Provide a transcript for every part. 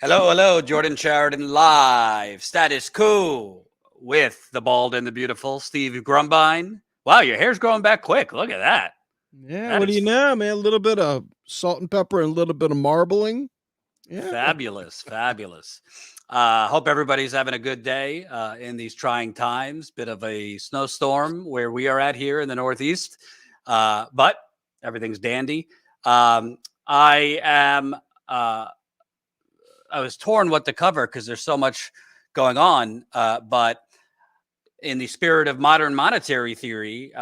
Hello, hello, Jordan Chariton live. Status Coup with the bald and the beautiful Steve Grumbine. Wow, your hair's growing back quick. Look at that. Yeah, That what do is you know, man? A little bit of salt and pepper and a little bit of marbling. Yeah. fabulous, fabulous. Hope everybody's having a good day in these trying times. Bit of a snowstorm where we are at here in the Northeast, but everything's dandy. I am. I was torn what to cover because there's so much going on. But in the spirit of modern monetary theory,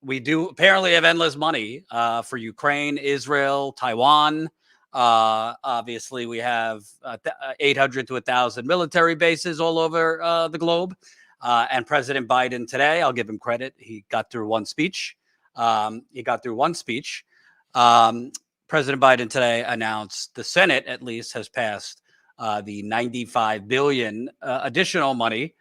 we do apparently have endless money for Ukraine, Israel, Taiwan. Obviously, we have 800 to 1,000 military bases all over the globe. And President Biden today, I'll give him credit. He got through one speech. President Biden today announced the Senate, at least, has passed the $95 billion additional money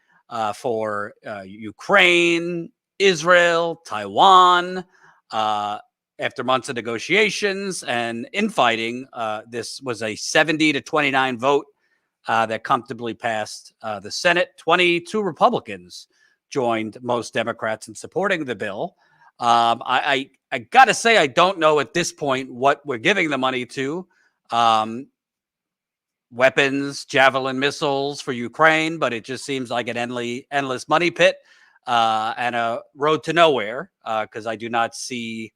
for Ukraine, Israel, Taiwan. After months of negotiations and infighting, this was a 70 to 29 vote that comfortably passed the Senate. 22 Republicans joined most Democrats in supporting the bill. I got to say, I don't know at this point what we're giving the money to. Weapons, Javelin missiles for Ukraine, but it just seems like an endless money pit and a road to nowhere because I do not see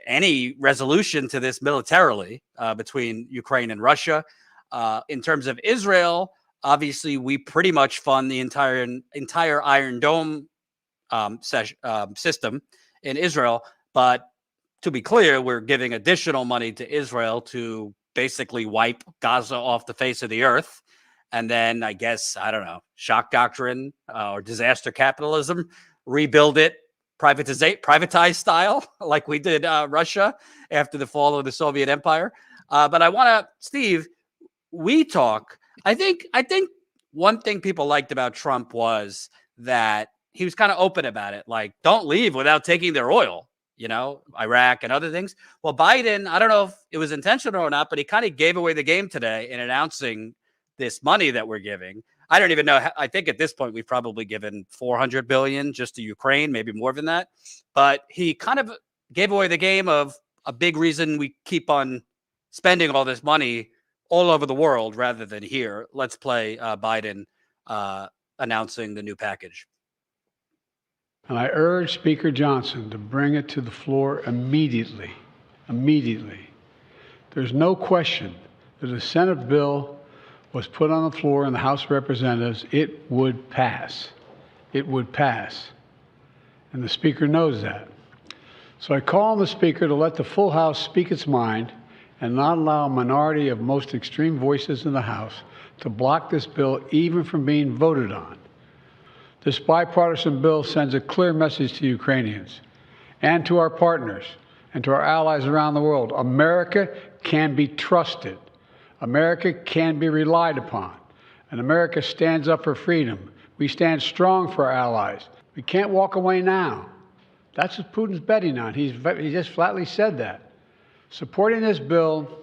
any resolution to this militarily between Ukraine and Russia. In terms of Israel, obviously, we pretty much fund the entire Iron Dome system in Israel. But to be clear, we're giving additional money to Israel to basically wipe Gaza off the face of the earth. And then I guess, I don't know, shock doctrine or disaster capitalism, rebuild it, privatize style, like we did Russia after the fall of the Soviet Empire. But I want to, Steve, we talk. I think one thing people liked about Trump was that he was kind of open about it. Like, don't leave without taking their oil, Iraq and other things. Well, Biden, I don't know if it was intentional or not, but he kind of gave away the game today in announcing this money that we're giving. I don't even know. I think at this point, we've probably given $400 billion just to Ukraine, maybe more than that. But he kind of gave away the game of a big reason we keep on spending all this money all over the world rather than here. Let's play Biden announcing the new package. And I urge Speaker Johnson to bring it to the floor immediately. Immediately. There's no question that a Senate bill was put on the floor in the House of Representatives, it would pass. It would pass. And the Speaker knows that. So I call on the Speaker to let the full House speak its mind and not allow a minority of most extreme voices in the House to block this bill even from being voted on. This bipartisan bill sends a clear message to Ukrainians and to our partners and to our allies around the world. America can be trusted. America can be relied upon. And America stands up for freedom. We stand strong for our allies. We can't walk away now. That's what Putin's betting on. He just flatly said that. Supporting this bill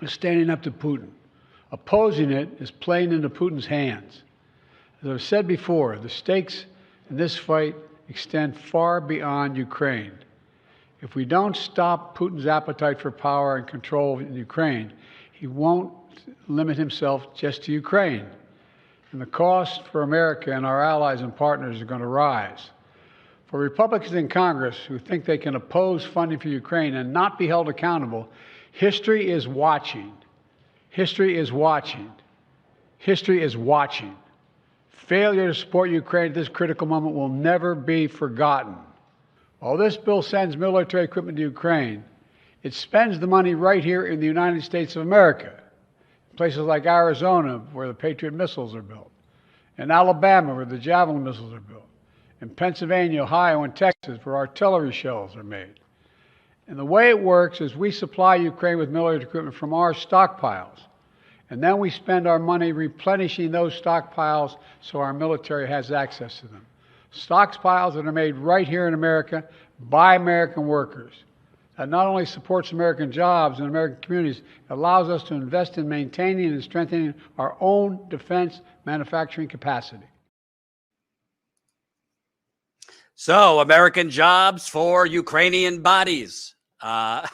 is standing up to Putin. Opposing it is playing into Putin's hands. As I've said before, the stakes in this fight extend far beyond Ukraine. If we don't stop Putin's appetite for power and control in Ukraine, he won't limit himself just to Ukraine. And the cost for America and our allies and partners are going to rise. For Republicans in Congress who think they can oppose funding for Ukraine and not be held accountable, history is watching. History is watching. History is watching. Failure to support Ukraine at this critical moment will never be forgotten. While this bill sends military equipment to Ukraine, it spends the money right here in the United States of America, in places like Arizona, where the Patriot missiles are built, in Alabama, where the Javelin missiles are built, in Pennsylvania, Ohio, and Texas, where artillery shells are made. And the way it works is we supply Ukraine with military equipment from our stockpiles. And then we spend our money replenishing those stockpiles so our military has access to them. Stockpiles that are made right here in America by American workers. that not only supports American jobs and American communities, it allows us to invest in maintaining and strengthening our own defense manufacturing capacity. So, American jobs for Ukrainian bodies. I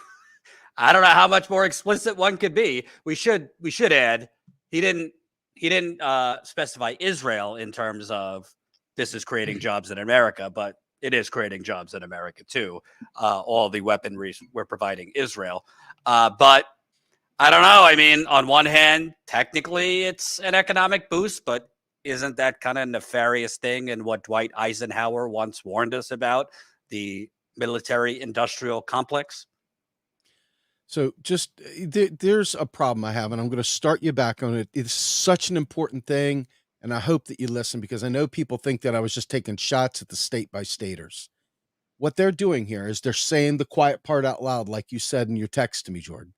don't know how much more explicit one could be. We should add he didn't specify Israel in terms of this is creating jobs in America, but it is creating jobs in America too. All the weaponry we're providing Israel, but I don't know. I mean, on one hand, technically it's an economic boost, but isn't that kind of nefarious thing and what Dwight Eisenhower once warned us about, the military industrial complex? So just there's a problem I have, and I'm going to start you back on it. It's such an important thing, and I hope that you listen because I know people think that I was just taking shots at the state by staters. What they're doing here is they're saying the quiet part out loud, like you said in your text to me, Jordan.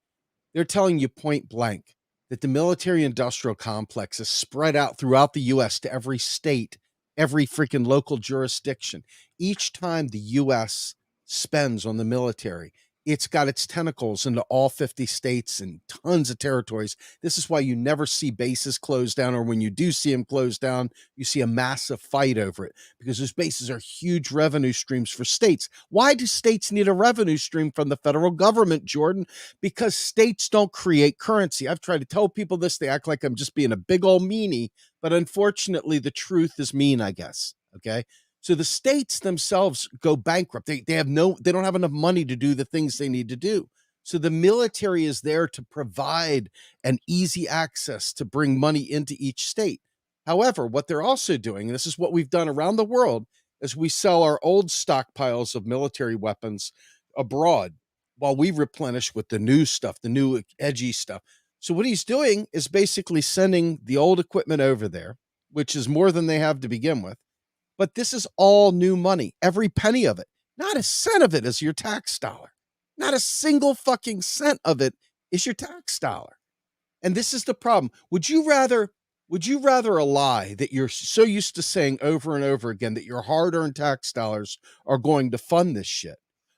They're telling you point blank that the military industrial complex is spread out throughout the U.S. to every state, every freaking local jurisdiction. Each time the U.S. spends on the military, it's got its tentacles into all 50 states and tons of territories. This is why you never see bases closed down, or when you do see them closed down, you see a massive fight over it because those bases are huge revenue streams for states. Why do states need a revenue stream from the federal government, Jordan? Because states don't create currency. I've tried to tell people this. They act like I'm just being a big old meanie, but unfortunately the truth is mean, I guess. Okay. So the states themselves go bankrupt. They don't have enough money to do the things they need to do. So the military is there to provide an easy access to bring money into each state. However, what they're also doing, and this is what we've done around the world, is we sell our old stockpiles of military weapons abroad while we replenish with the new stuff, the new edgy stuff. So what he's doing is basically sending the old equipment over there, which is more than they have to begin with. But this is all new money, every penny of it. Not a cent of it is your tax dollar. Not a single fucking cent of it is your tax dollar. And this is the problem. Would you rather a lie that you're so used to saying over and over again that your hard-earned tax dollars are going to fund this shit?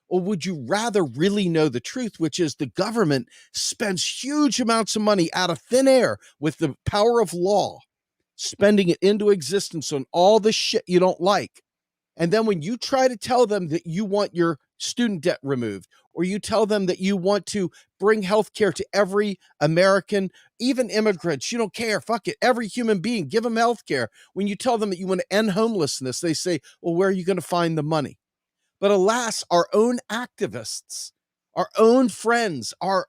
Or would you rather really know the truth, which is the government spends huge amounts of money out of thin air with the power of law, spending it into existence on all the shit you don't like. And then when you try to tell them that you want your student debt removed, or you tell them that you want to bring healthcare to every American, even immigrants, you don't care, fuck it, every human being, give them healthcare. When you tell them that you want to end homelessness, they say, well, where are you going to find the money? But alas, our own activists, our own friends, are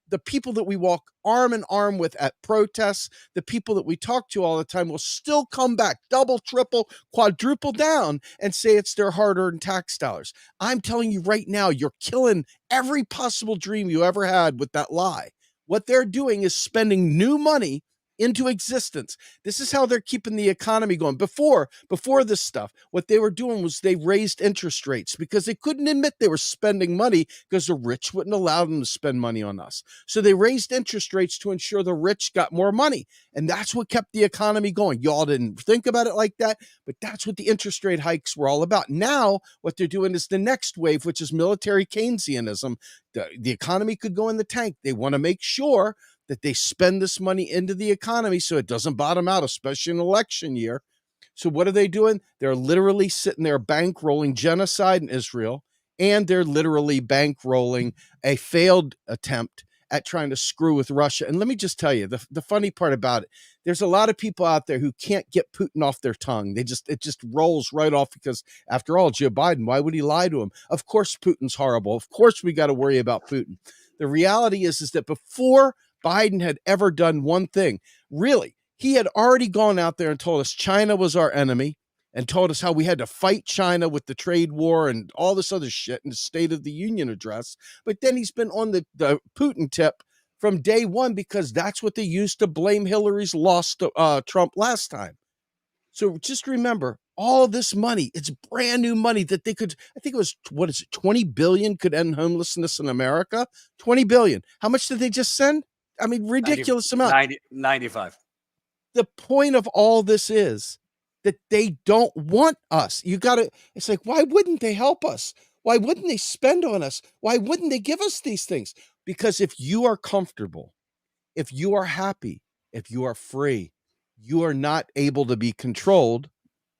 the people that we walk arm in arm with at protests, the people that we talk to all the time will still come back, double, triple, quadruple down and say it's their hard-earned tax dollars. I'm telling you right now, you're killing every possible dream you ever had with that lie. What they're doing is spending new money into existence. This is how they're keeping the economy going. Before this stuff, what they were doing was they raised interest rates because they couldn't admit they were spending money because the rich wouldn't allow them to spend money on us. So they raised interest rates to ensure the rich got more money. And that's what kept the economy going. Y'all didn't think about it like that, but that's what the interest rate hikes were all about. Now, what they're doing is the next wave, which is military Keynesianism. The economy could go in the tank. They want to make sure that they spend this money into the economy so it doesn't bottom out, especially in an election year. So what are they doing? They're literally sitting there bankrolling genocide in Israel, and they're literally bankrolling a failed attempt at trying to screw with Russia. And let me just tell you, the funny part about it, there's a lot of people out there who can't get Putin off their tongue. It just rolls right off because, after all, Joe Biden, why would he lie to him? Of course, Putin's horrible. Of course, we got to worry about Putin. The reality is that before Biden had ever done one thing, really, he had already gone out there and told us China was our enemy and told us how we had to fight China with the trade war and all this other shit in the State of the Union address. But then he's been on the Putin tip from day one because that's what they used to blame Hillary's loss to Trump last time. So just remember, all this money, it's brand new money that they could, I think it was, 20 billion could end homelessness in America? 20 billion. How much did they just send? I mean, ridiculous amount. 95. The point of all this is that they don't want us. It's like, why wouldn't they help us? Why wouldn't they spend on us? Why wouldn't they give us these things? Because if you are comfortable, if you are happy, if you are free, you are not able to be controlled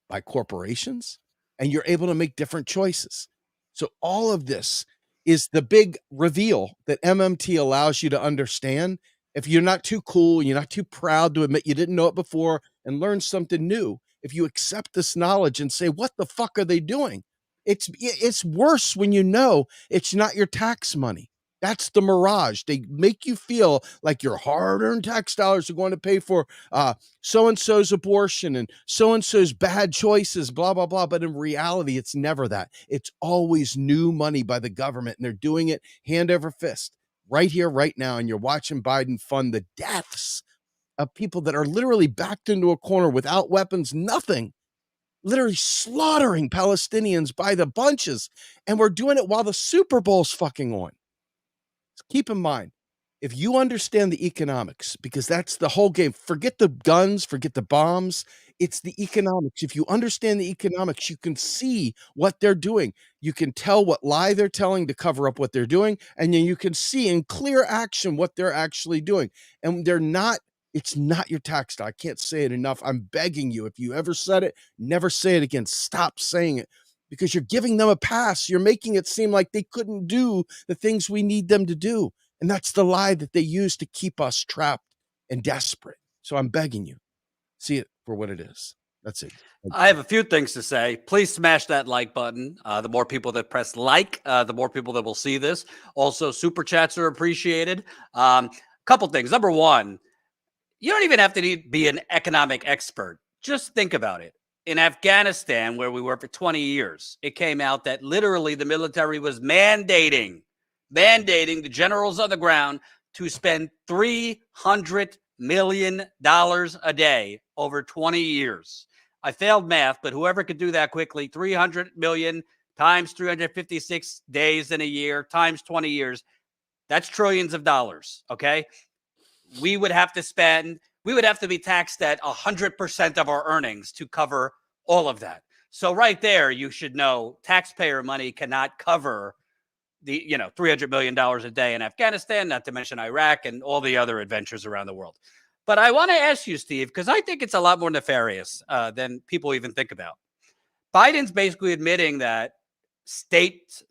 by corporations, and you're able to make different choices. So all of this is the big reveal that MMT allows you to understand. If you're not too cool, you're not too proud to admit you didn't know it before and learn something new, if you accept this knowledge and say, what the fuck are they doing? It's worse when you know it's not your tax money. That's the mirage. They make you feel like your hard-earned tax dollars are going to pay for so-and-so's abortion and so-and-so's bad choices, blah, blah, blah. But in reality, it's never that. It's always new money by the government, and they're doing it hand over fist right here, right now. And you're watching Biden fund the deaths of people that are literally backed into a corner without weapons, nothing, literally slaughtering Palestinians by the bunches. And we're doing it while the Super Bowl's fucking on. Keep in mind, if you understand the economics, because that's the whole game, forget the guns, forget the bombs, it's the economics. If you understand the economics, you can see what they're doing. You can tell what lie they're telling to cover up what they're doing, and then you can see in clear action what they're actually doing. And it's not your tax dollar. I can't say it enough. I'm begging you, if you ever said it, never say it again. Stop saying it. Because you're giving them a pass. You're making it seem like they couldn't do the things we need them to do. And that's the lie that they use to keep us trapped and desperate. So I'm begging you, see it for what it is. That's it. I have a few things to say. Please smash that like button. The more people that press like, the more people that will see this. Also, super chats are appreciated. Couple things. Number one, you don't even have to be an economic expert. Just think about it. In Afghanistan, where we were for 20 years, it came out that literally the military was mandating the generals on the ground to spend $300 million a day over 20 years. I failed math, but whoever could do that quickly, 300 million times 356 days in a year times 20 years, that's trillions of dollars, okay? We would have to be taxed at 100% of our earnings to cover all of that. So right there, you should know taxpayer money cannot cover the, $300 million a day in Afghanistan, not to mention Iraq and all the other adventures around the world. But I want to ask you, Steve, because I think it's a lot more nefarious than people even think about. Biden's basically admitting that states,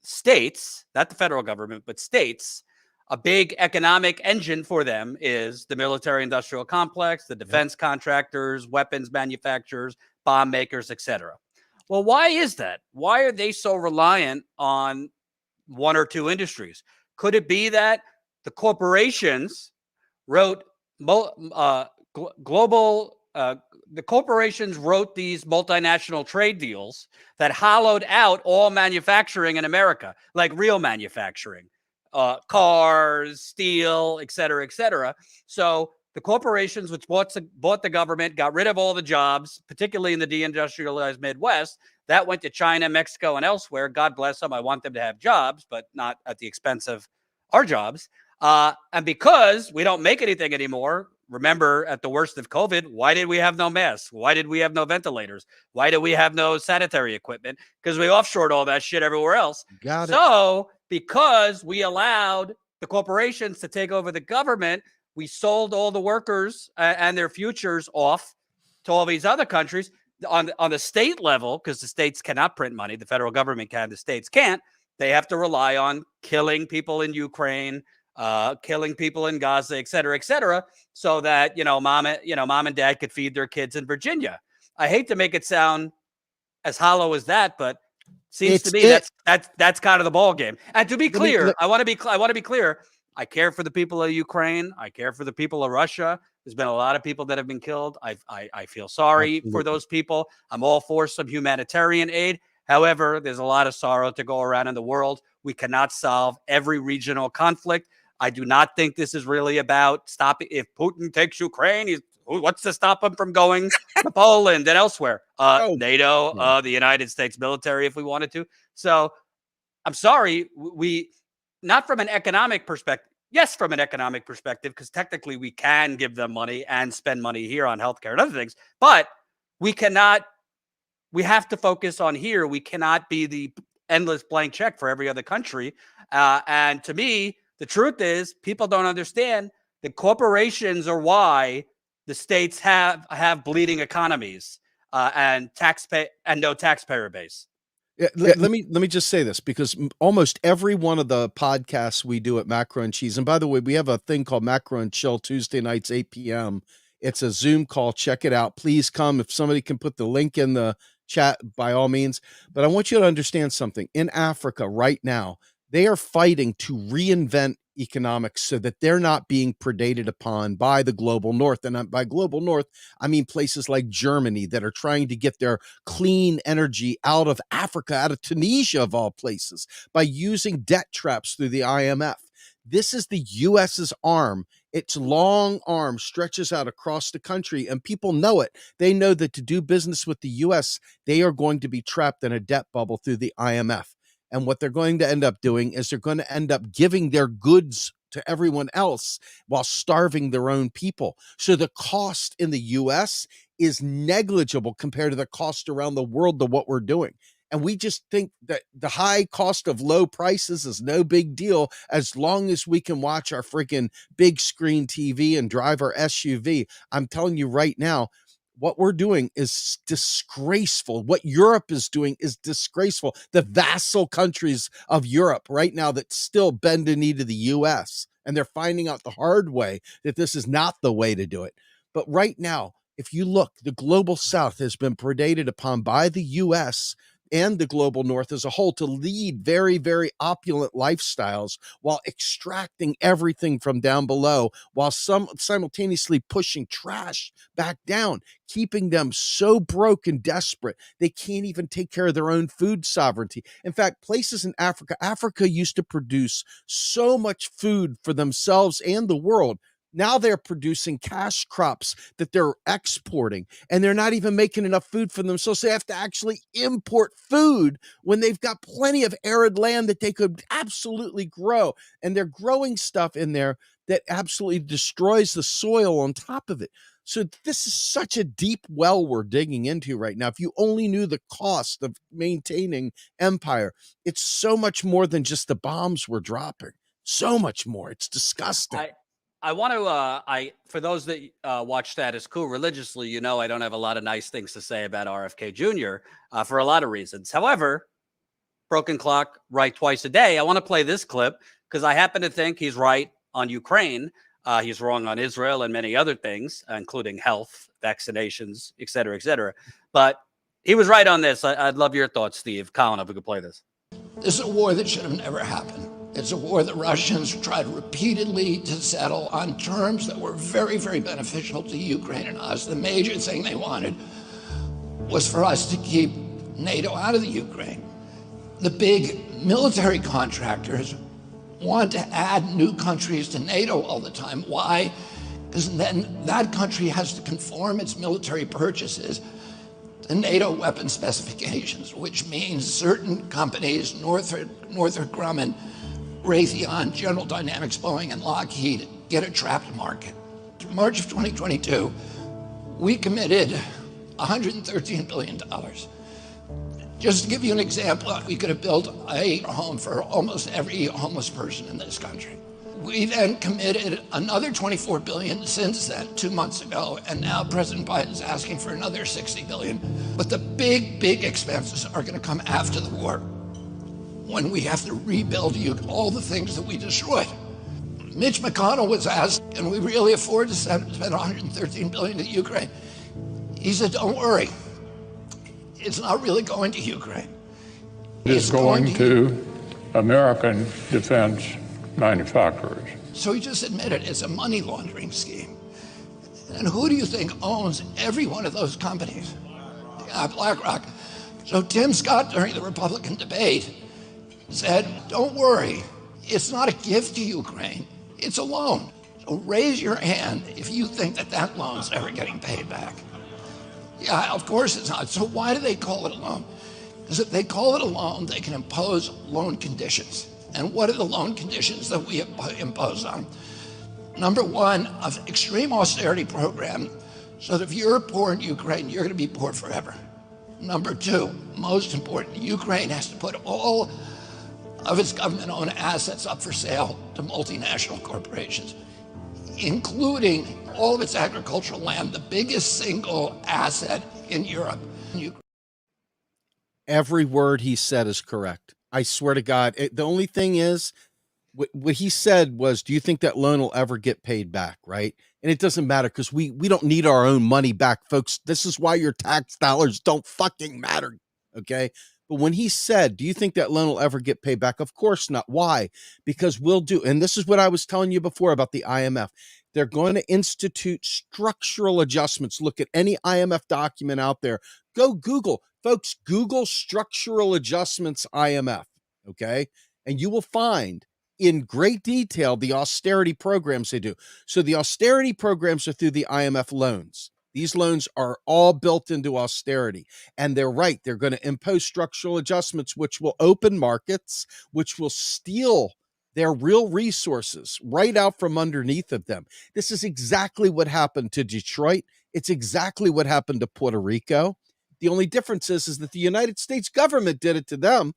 not the federal government, but states, a big economic engine for them is the military industrial complex, the defense contractors, weapons manufacturers, bomb makers, etc. Well, why is that? Why are they so reliant on one or two industries? Could it be that the corporations wrote the corporations wrote these multinational trade deals that hollowed out all manufacturing in America, like real manufacturing? Cars, steel, et cetera, et cetera. So the corporations which bought the government, got rid of all the jobs, particularly in the deindustrialized Midwest, that went to China, Mexico, and elsewhere. God bless them. I want them to have jobs, but not at the expense of our jobs. And because we don't make anything anymore, remember at the worst of COVID, why did we have no masks? Why did we have no ventilators? Why did we have no sanitary equipment? Because we offshored all that shit everywhere else. So because we allowed the corporations to take over the government, we sold all the workers and their futures off to all these other countries. On the state level, because the states cannot print money, the federal government can, the states can't. They have to rely on killing people in Ukraine, killing people in Gaza, et cetera, so that mom and dad could feed their kids in Virginia. I hate to make it sound as hollow as that, but seems to me that's kind of the ball game. And to be clear, I want to be clear. I care for the people of Ukraine. I care for the people of Russia. There's been a lot of people that have been killed. I feel sorry for those people. I'm all for some humanitarian aid. However, there's a lot of sorrow to go around in the world. We cannot solve every regional conflict. I do not think this is really about stopping. If Putin takes Ukraine, what's to stop him from going to Poland and elsewhere? NATO, the United States military, if we wanted to. So I'm sorry, we not from an economic perspective. Yes, from an economic perspective, because technically we can give them money and spend money here on healthcare and other things, but we cannot. We have to focus on here. We cannot be the endless blank check for every other country. And to me, the truth is people don't understand that corporations are why the states have bleeding economies and no taxpayer base. Yeah, let me just say this, because almost every one of the podcasts we do at Macro and Cheese, and by the way, we have a thing called Macro and Chill Tuesday nights, 8 p.m. It's a Zoom call. Check it out. Please come. If somebody can put the link in the chat, by all means. But I want you to understand something. In Africa right now, they are fighting to reinvent economics so that they're not being predated upon by the global north. And by global north, I mean places like Germany that are trying to get their clean energy out of Africa, out of Tunisia of all places, by using debt traps through the IMF. This is the US's arm. Its long arm stretches out across the country, and people know it. They know that to do business with the US, they are going to be trapped in a debt bubble through the IMF. And what they're going to end up doing is they're going to end up giving their goods to everyone else while starving their own people. So the cost in the US is negligible compared to the cost around the world of what we're doing. And we just think that the high cost of low prices is no big deal as long as we can watch our freaking big screen TV and drive our SUV. I'm telling you right now, what we're doing is disgraceful. What Europe is doing is disgraceful. The vassal countries of Europe right now that still bend a knee to the US, and they're finding out the hard way that this is not the way to do it. But right now, if you look, the global south has been predated upon by the US and the global north as a whole to lead very, very opulent lifestyles while extracting everything from down below, while simultaneously pushing trash back down, keeping them so broke and desperate they can't even take care of their own food sovereignty. In fact, places in Africa used to produce so much food for themselves and the world. Now they're producing cash crops that they're exporting, and they're not even making enough food for themselves. So they have to actually import food when they've got plenty of arid land that they could absolutely grow. And they're growing stuff in there that absolutely destroys the soil on top of it. So this is such a deep well we're digging into right now. If you only knew the cost of maintaining empire, it's so much more than just the bombs we're dropping. So much more. It's disgusting. I want to, for those that watch Status Coup religiously, you know I don't have a lot of nice things to say about RFK Jr. For a lot of reasons. However, broken clock, right twice a day. I want to play this clip because I happen to think he's right on Ukraine. He's wrong on Israel and many other things, including health, vaccinations, et cetera, et cetera. But he was right on this. I'd love your thoughts, Steve. Colin, if we could play this. This is a war that should have never happened. It's a war that Russians tried repeatedly to settle on terms that were very, very beneficial to Ukraine and us. The major thing they wanted was for us to keep NATO out of the Ukraine. The big military contractors want to add new countries to NATO all the time. Why? Because then that country has to conform its military purchases to NATO weapon specifications, which means certain companies, Northrop Grumman, Raytheon, General Dynamics, Boeing, and Lockheed get a trapped market. In March of 2022, we committed $113 billion. Just to give you an example, we could have built a home for almost every homeless person in this country. We then committed another $24 billion since then, 2 months ago, and now President Biden's asking for another $60 billion. But the big expenses are going to come after the war, when we have to rebuild all the things that we destroyed. Mitch McConnell was asked, can we really afford to spend $113 billion to Ukraine? He said, don't worry. It's not really going to Ukraine. It's going to American defense manufacturers. So he just admitted it's a money laundering scheme. And who do you think owns every one of those companies? BlackRock. So Tim Scott, during the Republican debate, said, don't worry, it's not a gift to Ukraine, it's a loan. So raise your hand if you think that loan's ever getting paid back. Yeah, of course it's not. So why do they call it a loan? Because if they call it a loan, they can impose loan conditions. And what are the loan conditions that we impose on? Number one, an extreme austerity program, so that if you're poor in Ukraine, you're going to be poor forever. Number two, most important, Ukraine has to put all of its government-owned assets up for sale to multinational corporations, including all of its agricultural land, the biggest single asset in Europe. Every word he said is correct. I swear to God. The only thing is, what he said was, do you think that loan will ever get paid back, right? And it doesn't matter, because we don't need our own money back, folks. This is why your tax dollars don't fucking matter, okay? But when he said, do you think that loan will ever get paid back? Of course not. Why? Because we'll do, and this is what I was telling you before about the IMF. They're going to institute structural adjustments. Look at any IMF document out there. Go Google, folks, Google structural adjustments IMF, okay? And you will find in great detail the austerity programs they do. So the austerity programs are through the IMF loans. These loans are all built into austerity. And they're right. They're going to impose structural adjustments, which will open markets, which will steal their real resources right out from underneath of them. This is exactly what happened to Detroit. It's exactly what happened to Puerto Rico. The only difference is that the United States government did it to them.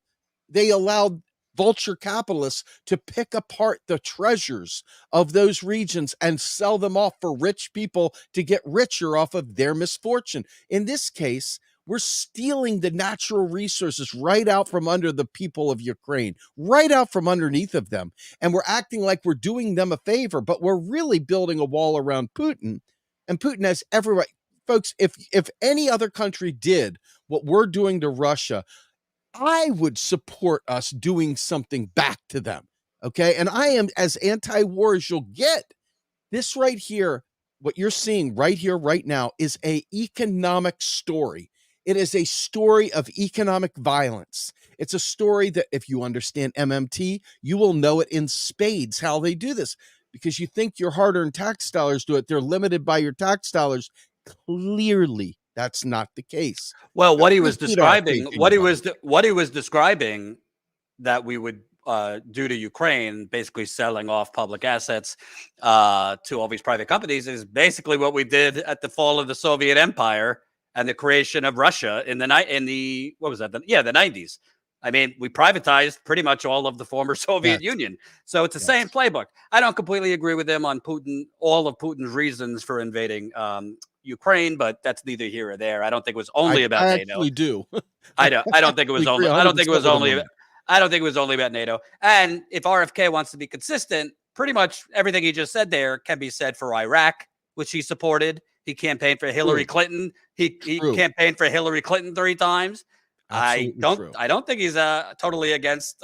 They allowed vulture capitalists to pick apart the treasures of those regions and sell them off for rich people to get richer off of their misfortune. In this case, we're stealing the natural resources right out from under the people of Ukraine, right out from underneath of them. And we're acting like we're doing them a favor, but we're really building a wall around Putin. And Putin has every right. Folks, if any other country did what we're doing to Russia, I would support us doing something back to them. Okay. And I am as anti-war as you'll get. This right here, what you're seeing right here, right now, is an economic story. It is a story of economic violence. It's a story that, if you understand MMT, you will know it in spades how they do this, because you think your hard-earned tax dollars do it. They're limited by your tax dollars. Clearly, that's not the case. Well, what he was describing, what he was describing that we would do to Ukraine, basically selling off public assets to all these private companies, is basically what we did at the fall of the Soviet Empire and the creation of Russia in the what was that? The 90s. I mean, we privatized pretty much all of the former Soviet Union. So it's the same playbook. I don't completely agree with him on Putin, all of Putin's reasons for invading Ukraine, but that's neither here or there. I don't think it was only about NATO. I actually do. I don't think it was only. I don't think it was only about NATO. And if RFK wants to be consistent, pretty much everything he just said there can be said for Iraq, which he supported. He campaigned for Hillary Clinton. He campaigned for Hillary Clinton 3 times. I don't think he's totally against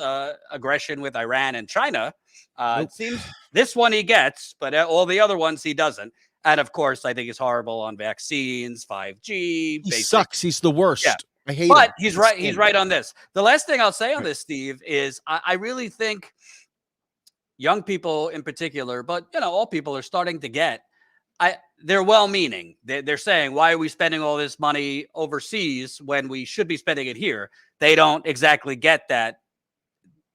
aggression with Iran and China. It seems this one he gets, but all the other ones he doesn't. And of course, I think he's horrible on vaccines, 5G. He sucks. He's the worst. Yeah. I hate him. But he's right. He's right on this. The last thing I'll say on this, Steve, is I really think young people in particular, but all people are starting to get. They're well-meaning. They're saying, why are we spending all this money overseas when we should be spending it here? They don't exactly get that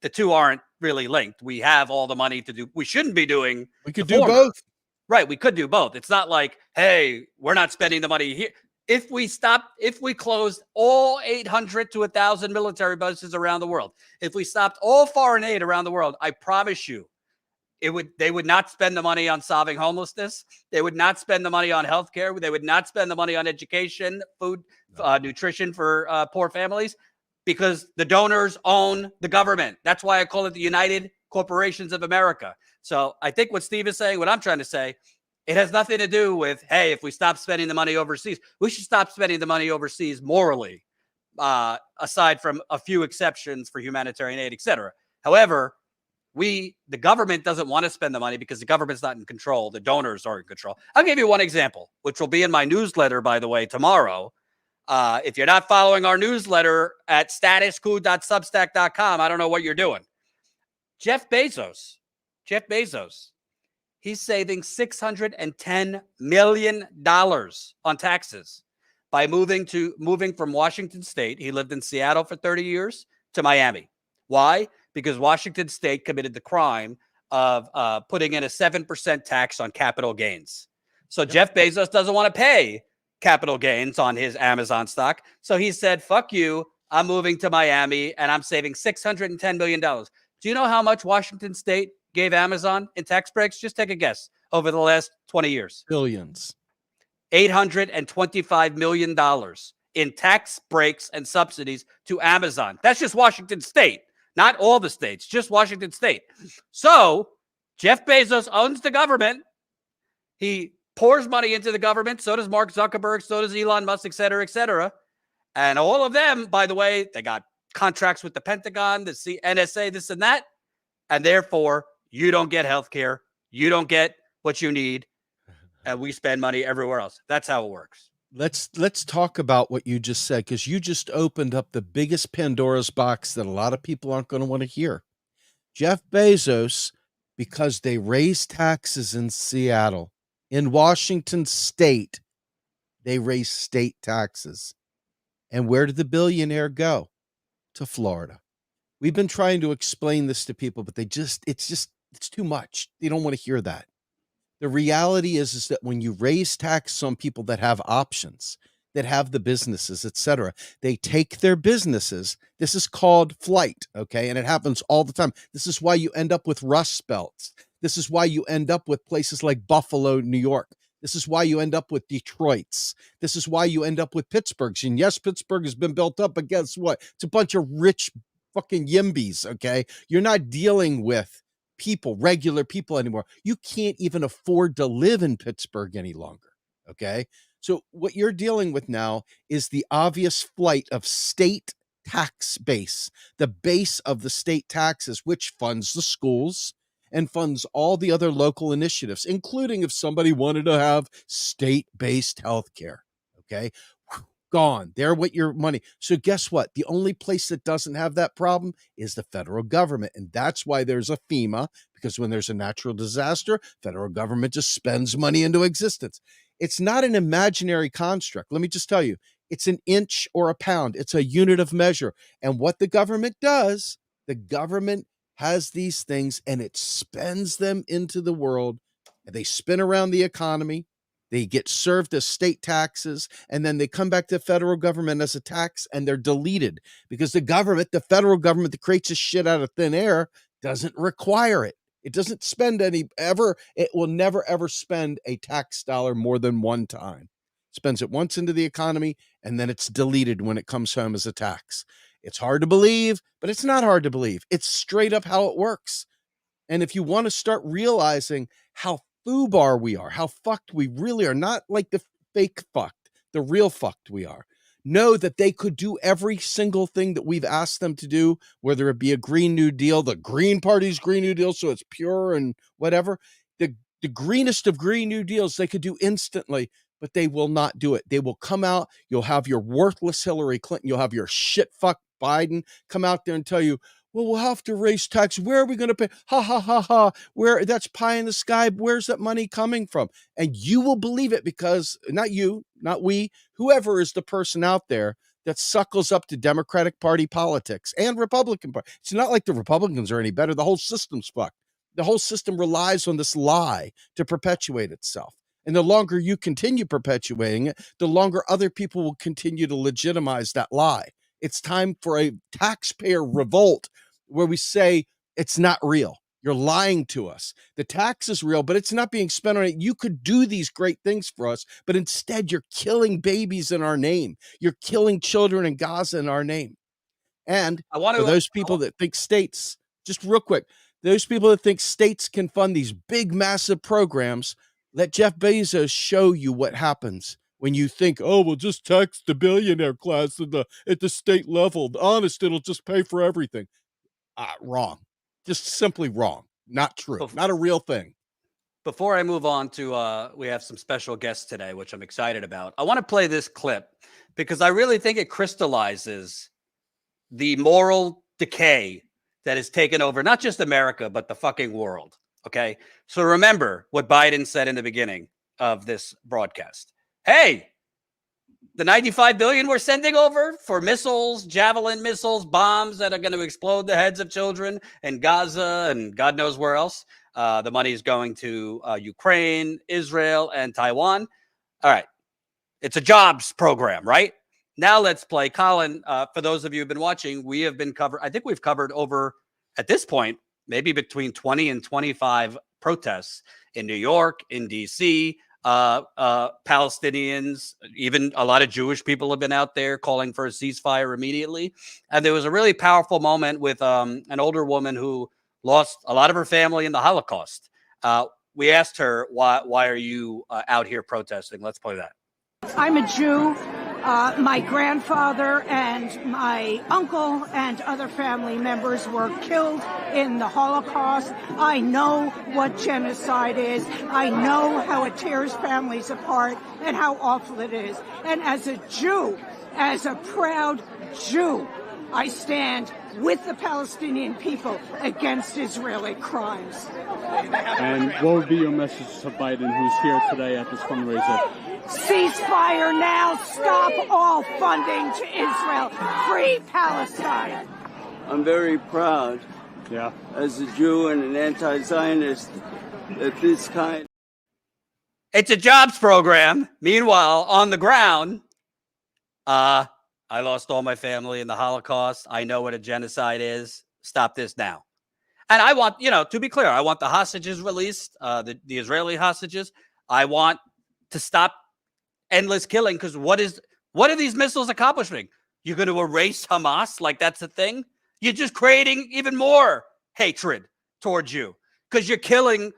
the two aren't really linked. We have all the money to do. We shouldn't be doing. We could do both. Right. We could do both. It's not like, hey, we're not spending the money here. If we closed all 800 to 1,000 military bases around the world, if we stopped all foreign aid around the world, I promise you, they would not spend the money on solving homelessness. They would not spend the money on healthcare. They would not spend the money on education, food, nutrition for poor families, because the donors own the government. That's why I call it the United Corporations of America. So I think what Steve is saying, what I'm trying to say, it has nothing to do with, hey, if we stop spending the money overseas, we should stop spending the money overseas morally, aside from a few exceptions for humanitarian aid, et cetera. However, the government doesn't want to spend the money because the government's not in control. The donors are in control. I'll give you one example, which will be in my newsletter, by the way, tomorrow. If you're not following our newsletter at statuscoup.substack.com, I don't know what you're doing. Jeff Bezos, he's saving $610 million on taxes by moving from Washington State. He lived in Seattle for 30 years to Miami. Why? Because Washington State committed the crime of putting in a 7% tax on capital gains. So Jeff Bezos doesn't want to pay capital gains on his Amazon stock. So he said, fuck you. I'm moving to Miami and I'm saving $610 million. Do you know how much Washington State gave Amazon in tax breaks? Just take a guess over the last 20 years. Billions. $825 million in tax breaks and subsidies to Amazon. That's just Washington State, not all the states, just Washington State. So Jeff Bezos owns the government. He pours money into the government. So does Mark Zuckerberg. So does Elon Musk, et cetera, et cetera. And all of them, by the way, they got contracts with the Pentagon, the NSA, this and that. And therefore, you don't get health care. You don't get what you need. And we spend money everywhere else. That's how it works. Let's talk about what you just said, because you just opened up the biggest Pandora's box that a lot of people aren't going to want to hear. Jeff Bezos, because they raised taxes in Seattle, in Washington State, they raised state taxes. And where did the billionaire go? To Florida. We've been trying to explain this to people, but it's too much. They don't want to hear that. The reality is that when you raise tax on people that have options, that have the businesses, et cetera, they take their businesses. This is called flight, okay? And it happens all the time. This is why you end up with Rust Belts. This is why you end up with places like Buffalo, New York. This is why you end up with Detroits. This is why you end up with Pittsburghs. And yes, Pittsburgh has been built up, but guess what? It's a bunch of rich fucking yimbies, okay? You're not dealing with people, regular people anymore. You can't even afford to live in Pittsburgh any longer, okay? So what you're dealing with now is the obvious flight of state tax base, the base of the state taxes, which funds the schools and funds all the other local initiatives, including if somebody wanted to have state-based health care, okay? Gone. There with your money. So guess what? The only place that doesn't have that problem is the federal government. And that's why there's a FEMA, because when there's a natural disaster, federal government just spends money into existence. It's not an imaginary construct. Let me just tell you, it's an inch or a pound. It's a unit of measure. And what the government does, the government has these things and it spends them into the world. And they spin around the economy. They get served as state taxes, and then they come back to the federal government as a tax, and they're deleted because the government, the federal government that creates this shit out of thin air, doesn't require it. It doesn't spend it will never, ever spend a tax dollar more than one time. It spends it once into the economy, and then it's deleted when it comes home as a tax. It's hard to believe, but it's not hard to believe. It's straight up how it works. And if you want to start realizing how foobar we are, how fucked we really are, not like the fake fucked, the real fucked we are. Know that they could do every single thing that we've asked them to do, whether it be a Green New Deal, the Green Party's Green New Deal, so it's pure and whatever. The greenest of Green New Deals they could do instantly, but they will not do it. They will come out, you'll have your worthless Hillary Clinton, you'll have your shit fuck Biden come out there and tell you, well, we'll have to raise tax. Where are we going to pay? Ha, ha, ha, ha. Where? That's pie in the sky. Where's that money coming from? And you will believe it because not you, not we, whoever is the person out there that suckles up to Democratic Party politics and Republican Party. It's not like the Republicans are any better. The whole system's fucked. The whole system relies on this lie to perpetuate itself. And the longer you continue perpetuating it, the longer other people will continue to legitimize that lie. It's time for a taxpayer revolt where we say it's not real. You're lying to us. The tax is real, but it's not being spent on it. You could do these great things for us, but instead you're killing babies in our name. You're killing children in Gaza in our name. And for those people that think states, just real quick, those people that think states can fund these big, massive programs, let Jeff Bezos show you what happens when you think, oh, we'll just tax the billionaire class at the state level. Honest, it'll just pay for everything. Wrong. Just simply wrong. Not true. Not a real thing. Before I move on to, we have some special guests today, which I'm excited about. I want to play this clip because I really think it crystallizes the moral decay that has taken over not just America, but the fucking world. Okay. So remember what Biden said in the beginning of this broadcast. Hey, the 95 billion we're sending over for missiles, Javelin missiles, bombs that are going to explode the heads of children in Gaza and God knows where else. The money is going to Ukraine, Israel, and Taiwan. All right. It's a jobs program, right? Now let's play. Colin, for those of you who've been watching, we have been covered. I think we've covered over, at this point, maybe between 20 and 25 protests in New York, in D.C., Palestinians, even a lot of Jewish people have been out there calling for a ceasefire immediately. And there was a really powerful moment with an older woman who lost a lot of her family in the Holocaust. We asked her, why are you out here protesting? Let's play that. I'm a Jew. My grandfather and my uncle and other family members were killed in the Holocaust. I know what genocide is. I know how it tears families apart and how awful it is. And as a Jew, as a proud Jew, I stand with the Palestinian people against Israeli crimes. And what would be your message to Biden, who's here today at this fundraiser? Ceasefire now. Stop all funding to Israel. Free Palestine. I'm very proud, as a Jew and an anti-Zionist, that this kind. It's a jobs program. Meanwhile, on the ground, I lost all my family in the Holocaust. I know what a genocide is. Stop this now. And I want, to be clear, I want the hostages released, the Israeli hostages. I want to stop endless killing, because what are these missiles accomplishing? You're going to erase Hamas like that's a thing? You're just creating even more hatred towards you because you're killing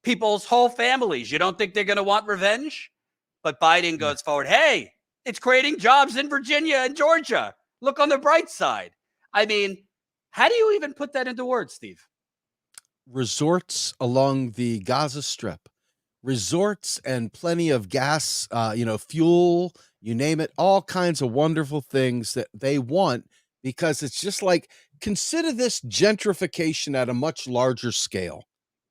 people's whole families. You don't think they're going to want revenge? But Biden goes forward, hey, it's creating jobs in Virginia and Georgia. Look on the bright side. I mean, how do you even put that into words, Steve? Resorts along the Gaza Strip. Resorts and plenty of gas, fuel, you name it, all kinds of wonderful things that they want, because it's just like, consider this gentrification at a much larger scale.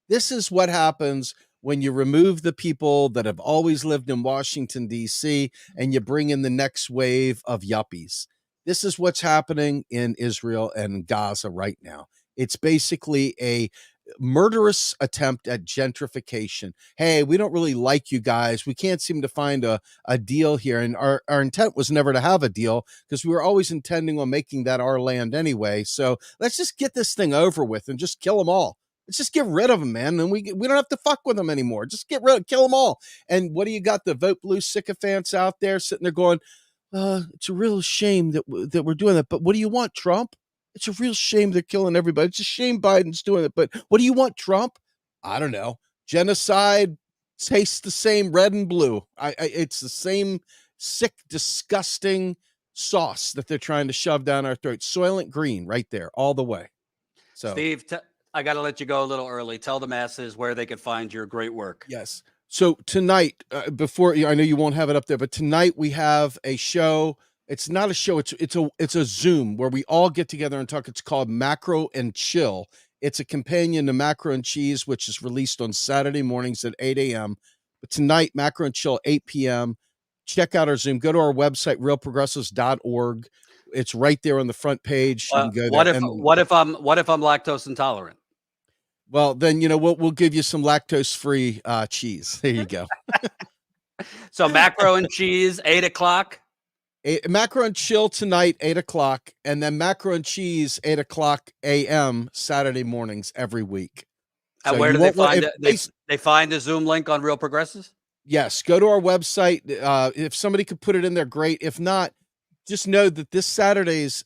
This is what happens when you remove the people that have always lived in Washington, D.C., and you bring in the next wave of yuppies. This is what's happening in Israel and Gaza right now. It's basically a murderous attempt at gentrification. Hey, we don't really like you guys. We can't seem to find a deal here. And our intent was never to have a deal, because we were always intending on making that our land anyway. So let's just get this thing over with and just kill them all. Let's just get rid of them, man. And we don't have to fuck with them anymore. Just kill them all. And what do you got? The Vote Blue sycophants out there sitting there going, it's a real shame that we're doing that. But what do you want, Trump? It's a real shame they're killing everybody. It's a shame Biden's doing it. But what do you want, Trump? I don't know. Genocide tastes the same, red and blue. It's the same sick, disgusting sauce that they're trying to shove down our throats. Soylent Green right there all the way. So, Steve, I got to let you go a little early. Tell the masses where they could find your great work. Yes. So tonight, I know you won't have it up there, but tonight we have a show. It's not a show. It's a Zoom where we all get together and talk. It's called Macro and Chill. It's a companion to Macro and Cheese, which is released on Saturday mornings at 8 a.m. But tonight, Macro and Chill, 8 p.m. Check out our Zoom. Go to our website, realprogressives.org. It's right there on the front page. You can go there. What if I'm lactose intolerant? Well, then, we'll give you some lactose-free cheese. There you go. So Macro and Cheese, 8 o'clock. Macro and Chill tonight, 8 o'clock, and then Macro and Cheese, 8 o'clock a.m. Saturday mornings every week. And So where you do they won't want- find if it? They find the Zoom link on Real Progressives? Yes, go to our website. If somebody could put it in there, great. If not, just know that this Saturday's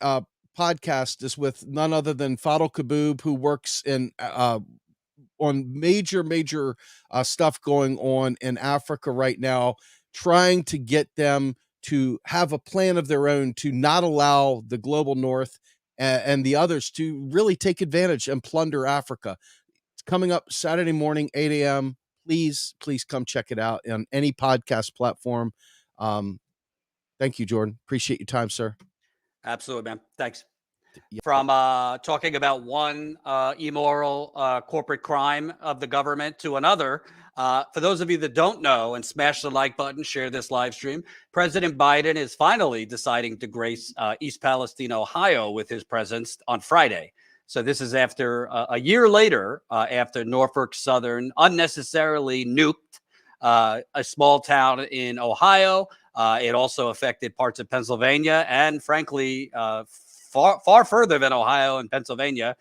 podcast is with none other than Fadl Kaboub, who works in on major stuff going on in Africa right now, trying to get them to have a plan of their own to not allow the global north and the others to really take advantage and plunder Africa. It's coming up Saturday morning, 8 a.m. Please come check it out on any podcast platform. Thank you, Jordan. Appreciate your time, sir. Absolutely, man. Thanks. Yeah. From talking about one immoral corporate crime of the government to another, for those of you that don't know, and smash the like button, share this live stream, President Biden is finally deciding to grace East Palestine, Ohio with his presence on Friday. So this is after a year later, after Norfolk Southern unnecessarily nuked a small town in Ohio. It also affected parts of Pennsylvania, and frankly, far further than Ohio and Pennsylvania.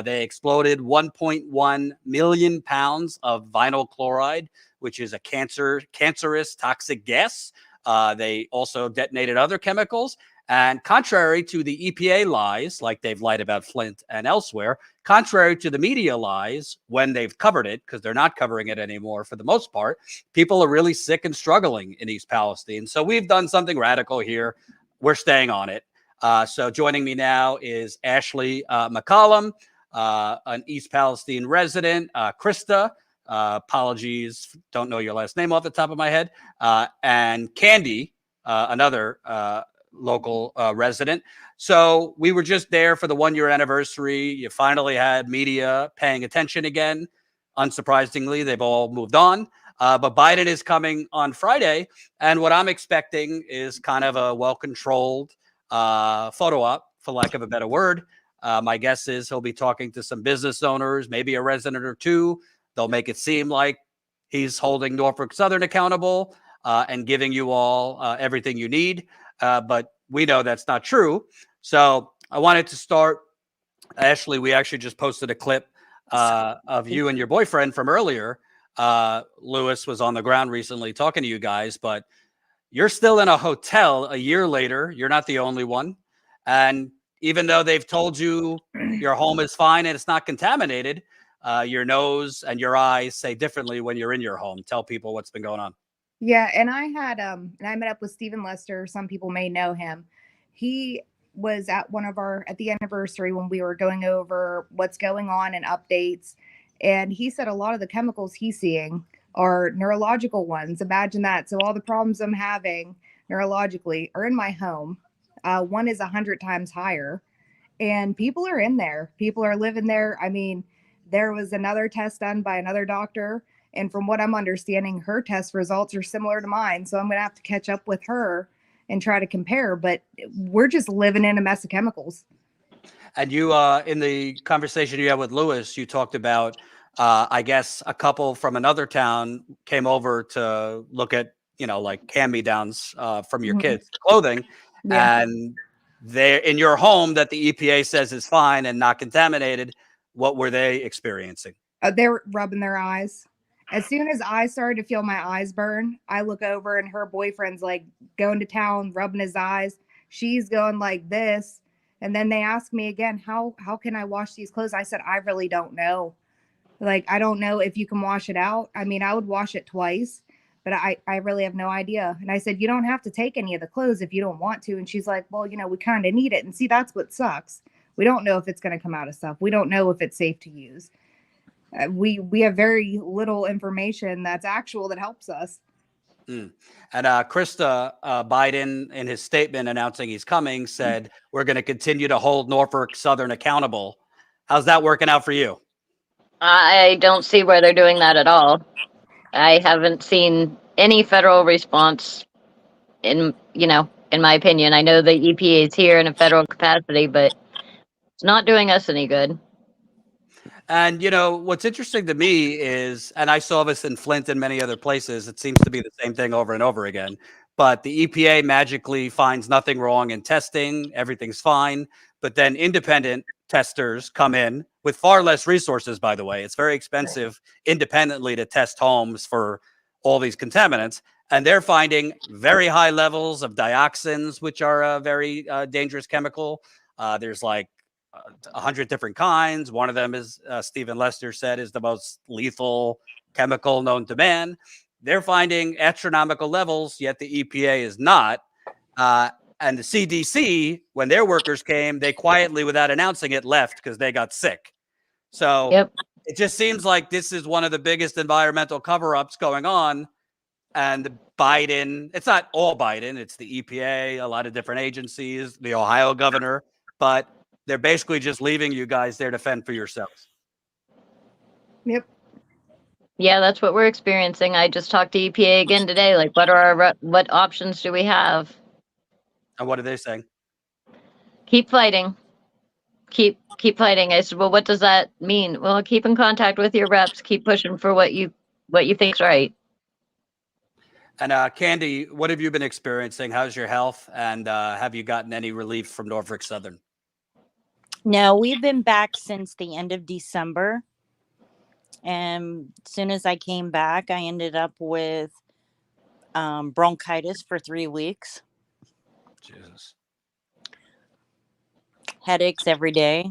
They exploded 1.1 million pounds of vinyl chloride, which is a cancerous toxic gas. They also detonated other chemicals. And contrary to the EPA lies, like they've lied about Flint and elsewhere, contrary to the media lies when they've covered it, because they're not covering it anymore for the most part, people are really sick and struggling in East Palestine. So we've done something radical here. We're staying on it. So joining me now is Ashley McCollum, an East Palestine resident, Krista. Apologies, don't know your last name off the top of my head. And Candy, another local resident. So we were just there for the 1-year anniversary. You finally had media paying attention again. Unsurprisingly, they've all moved on. But Biden is coming on Friday. And what I'm expecting is kind of a well-controlled photo op, for lack of a better word. My guess is he'll be talking to some business owners, maybe a resident or two. They'll make it seem like he's holding Norfolk Southern accountable and giving you all everything you need. But we know that's not true. So I wanted to start. Ashley, we actually just posted a clip of you and your boyfriend from earlier. Lewis was on the ground recently talking to you guys, but you're still in a hotel a year later. You're not the only one. And even though they've told you your home is fine and it's not contaminated, your nose and your eyes say differently when you're in your home. Tell people what's been going on. Yeah, and I had and I met up with Stephen Lester. Some people may know him. He was at at the anniversary when we were going over what's going on and updates. And he said a lot of the chemicals he's seeing are neurological ones. Imagine that. So all the problems I'm having neurologically are in my home. One is 100 times higher, and people are in there. People are living there. I mean, there was another test done by another doctor, and from what I'm understanding, her test results are similar to mine. So I'm going to have to catch up with her and try to compare. But we're just living in a mess of chemicals. And you, in the conversation you had with Lewis, you talked about, I guess, a couple from another town came over to look at, like hand-me-downs from your kids' clothing. Yeah. And they're in your home that the EPA says is fine and not contaminated. What were they experiencing? They were rubbing their eyes. As soon as I started to feel my eyes burn, I look over and her boyfriend's like going to town, rubbing his eyes. She's going like this. And then they asked me again, how can I wash these clothes? I said, I really don't know. Like, I don't know if you can wash it out. I mean, I would wash it twice, but I really have no idea. And I said, you don't have to take any of the clothes if you don't want to. And she's like, well, we kind of need it. And see, that's what sucks. We don't know if it's going to come out of stuff. We don't know if it's safe to use. We have very little information that's actual that helps us. And Krista, Biden, in his statement announcing he's coming, said, we're going to continue to hold Norfolk Southern accountable. How's that working out for you? I don't see where they're doing that at all. I haven't seen any federal response in my opinion. I know the EPA is here in a federal capacity, but it's not doing us any good. And, what's interesting to me is, and I saw this in Flint and many other places, it seems to be the same thing over and over again, but the EPA magically finds nothing wrong in testing. Everything's fine. But then independent testers come in with far less resources, by the way. It's very expensive independently to test homes for all these contaminants. And they're finding very high levels of dioxins, which are a very dangerous chemical. There's like 100 different kinds. One of them is, Stephen Lester said, is the most lethal chemical known to man. They're finding astronomical levels, yet the EPA is not. And the CDC, when their workers came, they quietly, without announcing it, left because they got sick. So It just seems like this is one of the biggest environmental cover-ups going on. And Biden, it's not all Biden, it's the EPA, a lot of different agencies, the Ohio governor, but they're basically just leaving you guys there to fend for yourselves. Yep. Yeah, that's what we're experiencing. I just talked to EPA again today. Like, what options do we have? And what are they saying? Keep fighting. Keep fighting. I said, well, what does that mean? Well, keep in contact with your reps. Keep pushing for what you think's right. And Candy, what have you been experiencing? How's your health? And have you gotten any relief from Norfolk Southern? No, we've been back since the end of December. And as soon as I came back, I ended up with bronchitis for 3 weeks, Jesus. headaches every day.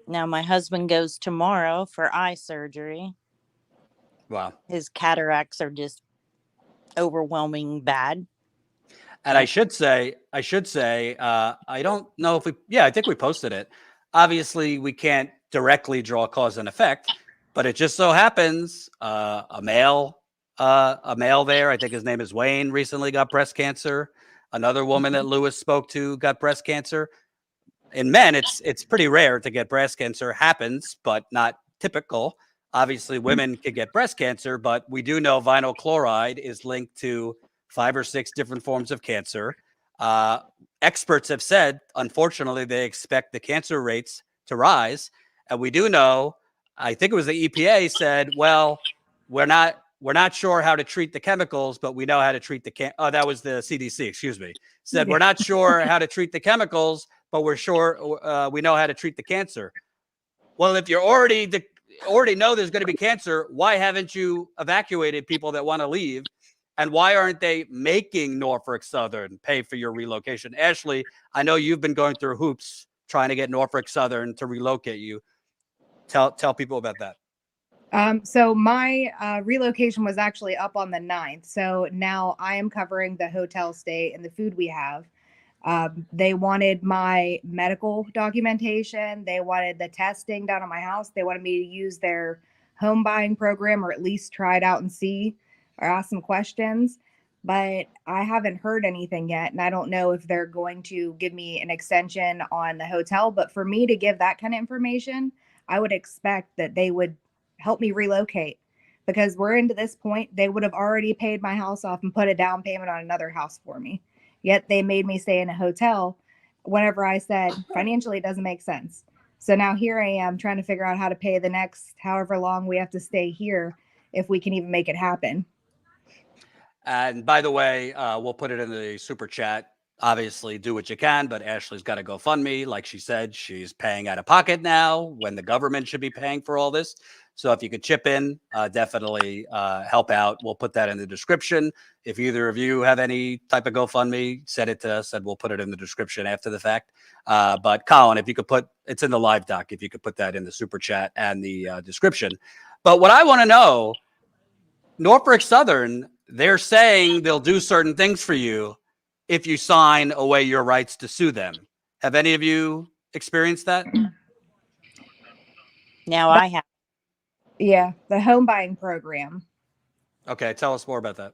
Now my husband goes tomorrow for eye surgery. Wow. His cataracts are just overwhelming bad. And I should say, I don't know if I think we posted it. Obviously, we can't directly draw cause and effect, but it just so happens a male there, I think his name is Wayne, recently got breast cancer. Another woman that Lewis spoke to got breast cancer. In men, it's pretty rare to get breast cancer. Happens, but not typical. Obviously, women could get breast cancer, but we do know vinyl chloride is linked to 5 or 6 different forms of cancer. Experts have said, unfortunately, they expect the cancer rates to rise. And we do know, I think it was the EPA said, well, we're not sure how to treat the chemicals, but we know how to treat the that was the CDC, excuse me. Said we're not sure how to treat the chemicals, but we're sure we know how to treat the cancer. Well, if you already know there's going to be cancer, why haven't you evacuated people that want to leave? And why aren't they making Norfolk Southern pay for your relocation? Ashley, I know you've been going through hoops trying to get Norfolk Southern to relocate you. Tell people about that. So my relocation was actually up on the 9th. So now I am covering the hotel stay and the food we have. They wanted my medical documentation. They wanted the testing done on my house. They wanted me to use their home buying program, or at least try it out and see, or ask some questions. But I haven't heard anything yet. And I don't know if they're going to give me an extension on the hotel. But for me to give that kind of information, I would expect that they would help me relocate, because we're into this point. They would have already paid my house off and put a down payment on another house for me. Yet they made me stay in a hotel whenever I said financially it doesn't make sense. So now here I am trying to figure out how to pay the next however long we have to stay here, if we can even make it happen. And by the way, we'll put it in the super chat. Obviously, do what you can, but Ashley's got to GoFundMe. Like she said, she's paying out of pocket now when the government should be paying for all this. So if you could chip in, definitely help out. We'll put that in the description. If either of you have any type of GoFundMe, send it to us and we'll put it in the description after the fact. But Colin, if you could it's in the live doc, if you could put that in the super chat and the description. But what I want to know, Norfolk Southern, they're saying they'll do certain things for you if you sign away your rights to sue them. Have any of you experienced that? Now I have. Yeah, the home buying program. Okay, tell us more about that.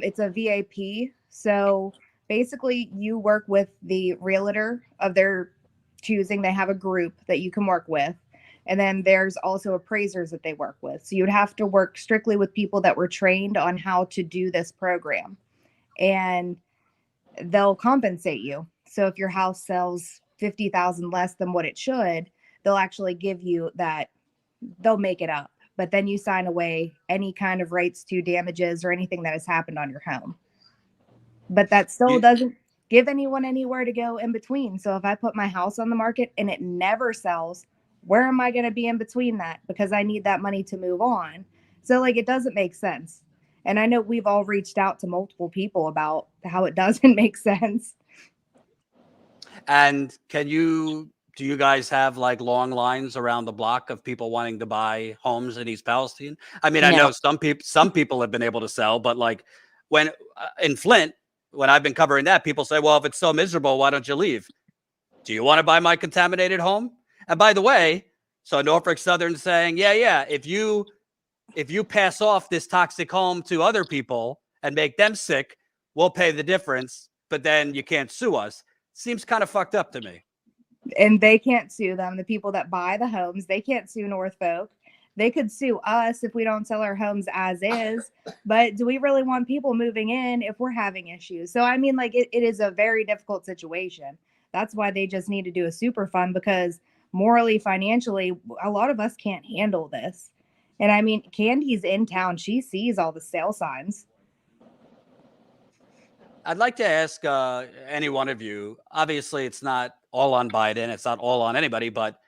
It's a VAP. So basically you work with the realtor of their choosing. They have a group that you can work with. And then there's also appraisers that they work with. So you'd have to work strictly with people that were trained on how to do this program. And they'll compensate you. So if your house sells $50,000 less than what it should, they'll actually give you that. They'll make it up. But then you sign away any kind of rights to damages or anything that has happened on your home. But that still doesn't give anyone anywhere to go in between. So if I put my house on the market and it never sells, where am I going to be in between that? Because I need that money to move on. So it doesn't make sense. And I know we've all reached out to multiple people about how it doesn't make sense. And do you guys have long lines around the block of people wanting to buy homes in East Palestine? I mean, I know some people have been able to sell, but when in Flint, when I've been covering that, people say, well, if it's so miserable, why don't you leave? Do you want to buy my contaminated home? And by the way, so Norfolk Southern saying, yeah, if you pass off this toxic home to other people and make them sick, we'll pay the difference, but then you can't sue us. Seems kind of fucked up to me. And they can't sue them. The people that buy the homes, they can't sue Norfolk. They could sue us if we don't sell our homes as is. But do we really want people moving in if we're having issues? So, I mean, it is a very difficult situation. That's why they just need to do a super fund, because morally, financially, a lot of us can't handle this. And I mean, Candy's in town. She sees all the sale signs. I'd like to ask any one of you. Obviously, it's not all on Biden. It's not all on anybody, but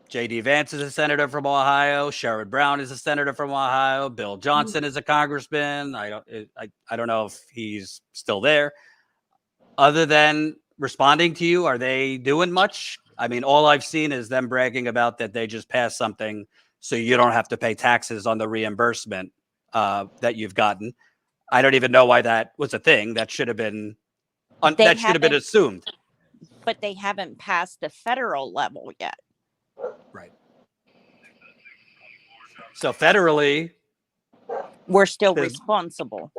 J.D. Vance is a senator from Ohio. Sherrod Brown is a senator from Ohio. Bill Johnson is a congressman. I don't know if he's still there. Other than responding to you, are they doing much? I mean, all I've seen is them bragging about that they just passed something so you don't have to pay taxes on the reimbursement that you've gotten. I don't even know why that was a thing. That should have been assumed. But they haven't passed the federal level yet. Right. So federally, we're still responsible.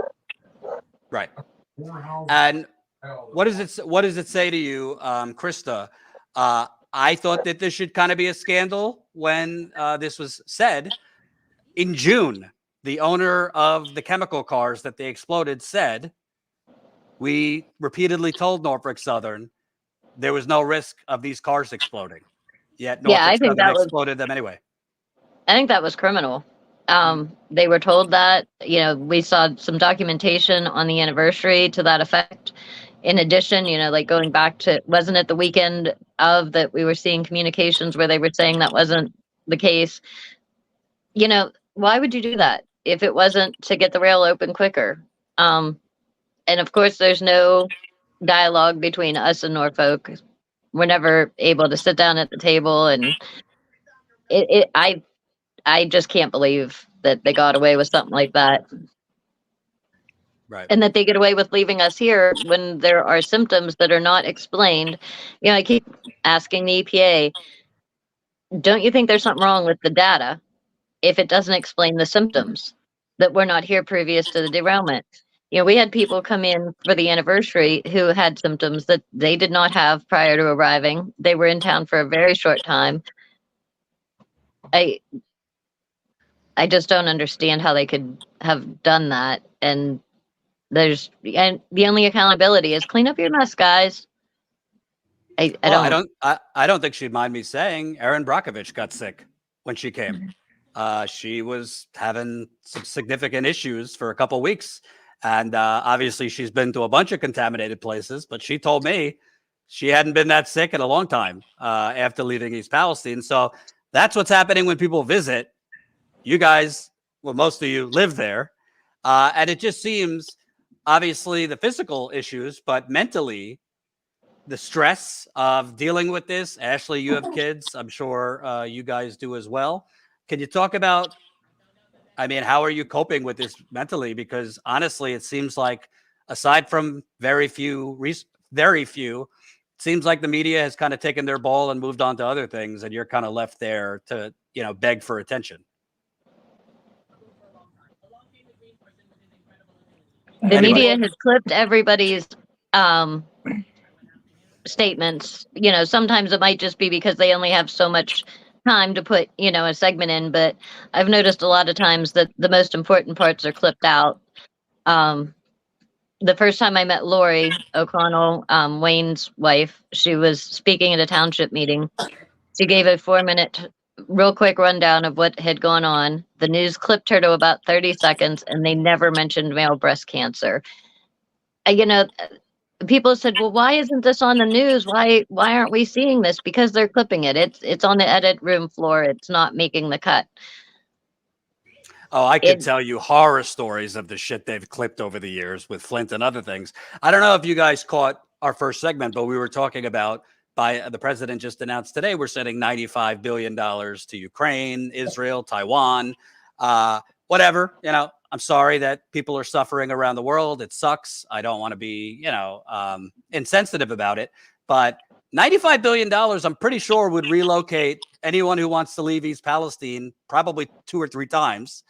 Right. And what does it say to you, Krista? I thought that this should kind of be a scandal when this was said in June. The owner of the chemical cars that they exploded said, we repeatedly told Norfolk Southern there was no risk of these cars exploding. Yet Norfolk Southern exploded them anyway. I think that was criminal. They were told that, we saw some documentation on the anniversary to that effect. In addition, like going back to, wasn't it the weekend of that we were seeing communications where they were saying that wasn't the case? Why would you do that if it wasn't to get the rail open quicker? And of course, there's no dialogue between us and Norfolk. We're never able to sit down at the table, and I just can't believe that they got away with something like that. Right. And that they get away with leaving us here when there are symptoms that are not explained. I keep asking the EPA, don't you think there's something wrong with the data if it doesn't explain the symptoms that were not here previous to the derailment? We had people come in for the anniversary who had symptoms that they did not have prior to arriving. They were in town for a very short time. I just don't understand how they could have done that. And the only accountability is clean up your mess, guys. I don't think she'd mind me saying Erin Brockovich got sick when she came. She was having some significant issues for a couple of weeks. And obviously she's been to a bunch of contaminated places, but she told me she hadn't been that sick in a long time after leaving East Palestine. So that's what's happening when people visit. You guys, well, most of you live there. And it just seems, obviously, the physical issues, but mentally, the stress of dealing with this. Ashley, you have kids. I'm sure you guys do as well. Can you talk about, how are you coping with this mentally? Because honestly, it seems like aside from very few, it seems like the media has kind of taken their ball and moved on to other things, and you're kind of left there to, beg for attention. The media has clipped everybody's statements. Sometimes it might just be because they only have so much time to put, a segment in, but I've noticed a lot of times that the most important parts are clipped out. The first time I met Lori O'Connell, Wayne's wife, she was speaking at a township meeting. She gave a 4-minute real quick rundown of what had gone on. The news clipped her to about 30 seconds, and they never mentioned male breast cancer. People said, well, why isn't this on the news? Why aren't we seeing this? Because they're clipping it. It's on the edit room floor. It's not making the cut. Oh, I could tell you horror stories of the shit they've clipped over the years with Flint and other things. I don't know if you guys caught our first segment, but we were talking about the president just announced today, we're sending $95 billion to Ukraine, Israel, Taiwan, whatever, I'm sorry that people are suffering around the world. It sucks. I don't want to be, insensitive about it, but $95 billion, I'm pretty sure would relocate anyone who wants to leave East Palestine probably 2 or 3 times.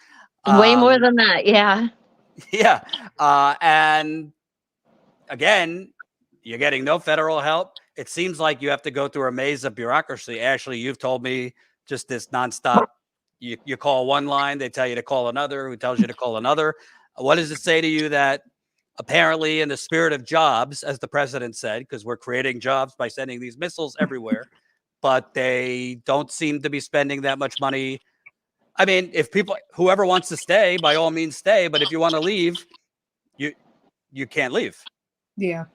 Way more than that. Yeah. Yeah. And again, you're getting no federal help. It seems like you have to go through a maze of bureaucracy. Ashley, you've told me just this nonstop. You call one line, they tell you to call another, who tells you to call another. What does it say to you that apparently in the spirit of jobs, as the president said, because we're creating jobs by sending these missiles everywhere, but they don't seem to be spending that much money I mean, if whoever wants to stay, by all means stay. But if you want to leave, you can't leave. Yeah.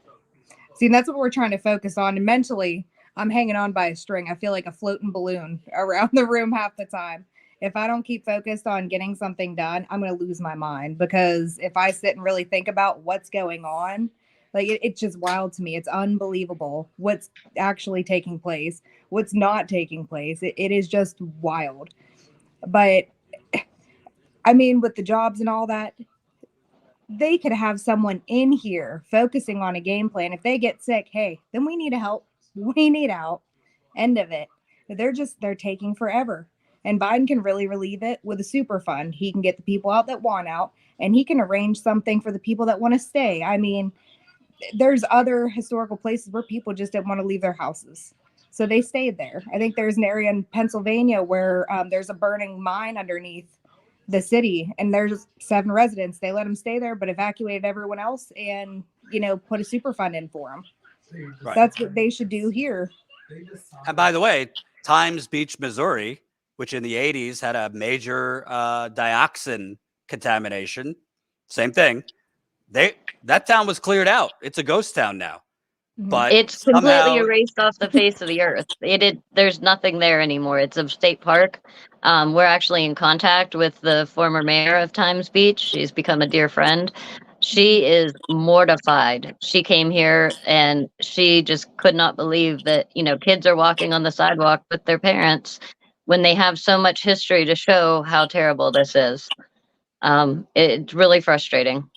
See, and that's what we're trying to focus on. And mentally, I'm hanging on by a string. I feel like a floating balloon around the room half the time. If I don't keep focused on getting something done, I'm going to lose my mind, because if I sit and really think about what's going on, like it's just wild to me. It's unbelievable what's actually taking place, what's not taking place. It is just wild. But I mean, with the jobs and all that, they could have someone in here focusing on a game plan. If they get sick, hey, then we need help. We need help. End of it. They're taking forever. And Biden can really relieve it with a super fund. He can get the people out that want out, and he can arrange something for the people that want to stay. I mean, there's other historical places where people just didn't want to leave their houses, so they stayed there. I think there's an area in Pennsylvania where there's a burning mine underneath the city, and there's 7 residents. They let them stay there, but evacuated everyone else, and put a super fund in for them. Right. That's what they should do here. And by the way, Times Beach, Missouri, which in the 80s had a major dioxin contamination, same thing. That town was cleared out. It's a ghost town now. But it's completely erased off the face of the earth. There's nothing there anymore. It's a state park. We're actually in contact with the former mayor of Times Beach. She's become a dear friend. She is mortified. She came here and she just could not believe that, kids are walking on the sidewalk with their parents when they have so much history to show how terrible this is. It's really frustrating.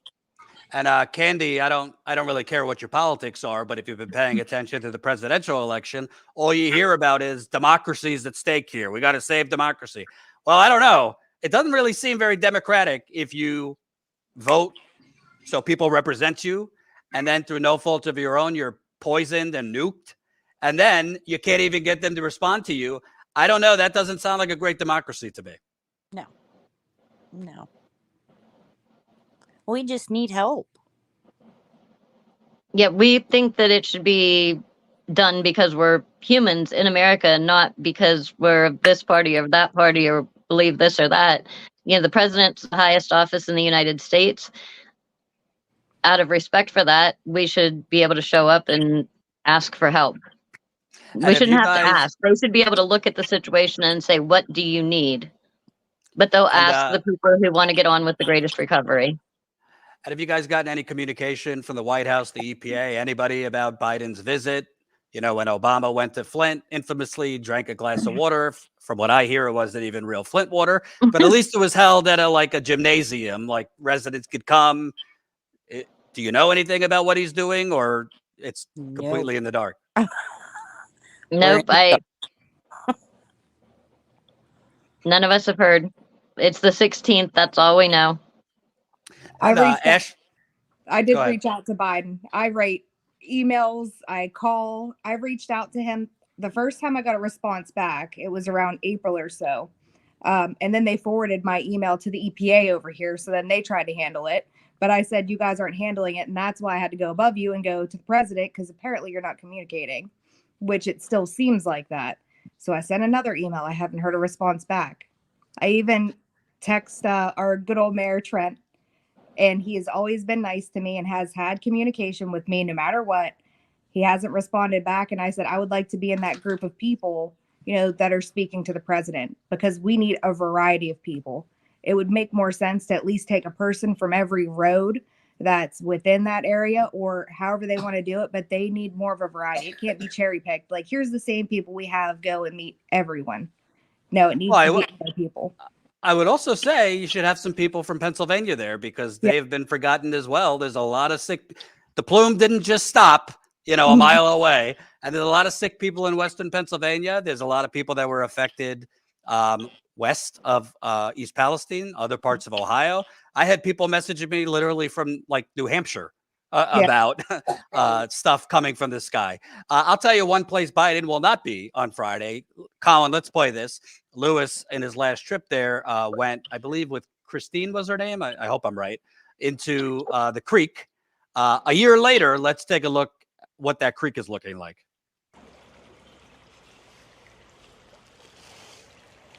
And Candy, I don't really care what your politics are, but if you've been paying attention to the presidential election, all you hear about is democracy's at stake here. We got to save democracy. Well, I don't know. It doesn't really seem very democratic if you vote so people represent you, and then through no fault of your own, you're poisoned and nuked, and then you can't even get them to respond to you. I don't know. That doesn't sound like a great democracy to me. No. We just need help. Yeah, we think that it should be done because we're humans in America, not because we're of this party or that party or believe this or that. The president's the highest office in the United States. Out of respect for that, we should be able to show up and ask for help. We shouldn't have to ask. They should be able to look at the situation and say, what do you need? But they'll ask the people who want to get on with the greatest recovery. And have you guys gotten any communication from the White House, the EPA, anybody about Biden's visit? When Obama went to Flint, infamously drank a glass of water. From what I hear, it wasn't even real Flint water, but at least it was held at a gymnasium, like residents could come. Do you know anything about what he's doing, or it's completely in the dark? Nope. None of us have heard. It's the 16th. That's all we know. I did reach out to Biden. I write emails. I call. I reached out to him. The first time I got a response back, it was around April or so. And then they forwarded my email to the EPA over here. So then they tried to handle it. But I said, you guys aren't handling it. And that's why I had to go above you and go to the president, because apparently you're not communicating, which it still seems like that. So I sent another email. I haven't heard a response back. I even text our good old Mayor Trent, and he has always been nice to me and has had communication with me no matter what. He hasn't responded back. And I said, I would like to be in that group of people, that are speaking to the president, because we need a variety of people. It would make more sense to at least take a person from every road that's within that area, or however they want to do it, but they need more of a variety. It can't be cherry picked. Like, here's the same people we have, go and meet everyone. No, it needs to be other people. I would also say you should have some people from Pennsylvania there, because they've been forgotten as well. There's a lot of sick. The plume didn't just stop, a mile away. And there's a lot of sick people in Western Pennsylvania. There's a lot of people that were affected west of East Palestine, other parts of Ohio. I had people messaging me literally from New Hampshire about stuff coming from the sky. I'll tell you one place Biden will not be on Friday. Colin, let's play this. Lewis, in his last trip there, went, I believe, with Christine was her name. I hope I'm right, into the creek. A year later, let's take a look what that creek is looking like.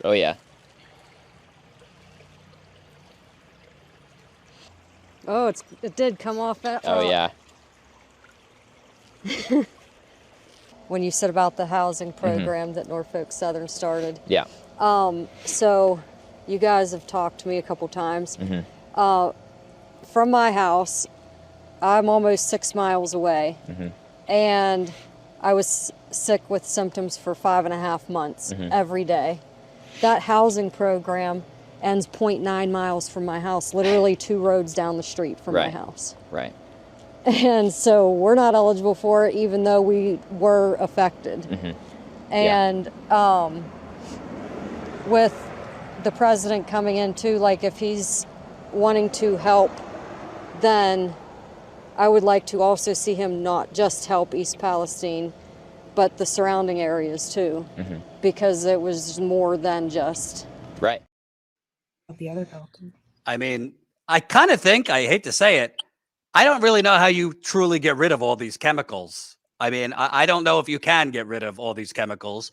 Oh, yeah. Oh, it did come off that. Oh, yeah. When you said about the housing program that Norfolk Southern started. Yeah. So you guys have talked to me a couple times. From my house, I'm almost 6 miles away. And I was sick with symptoms for 5.5 months every day. That housing program ends 0.9 miles from my house, literally 2 roads down the street from my house. Right. And so we're not eligible for it, even though we were affected. And with the president coming in too, like if he's wanting to help, then I would like to also see him not just help East Palestine, but the surrounding areas too, because it was more than just. Right. The other Dalton. I mean, I kind of think, I hate to say it, I don't really know how you truly get rid of all these chemicals. I mean, I don't know if you can get rid of all these chemicals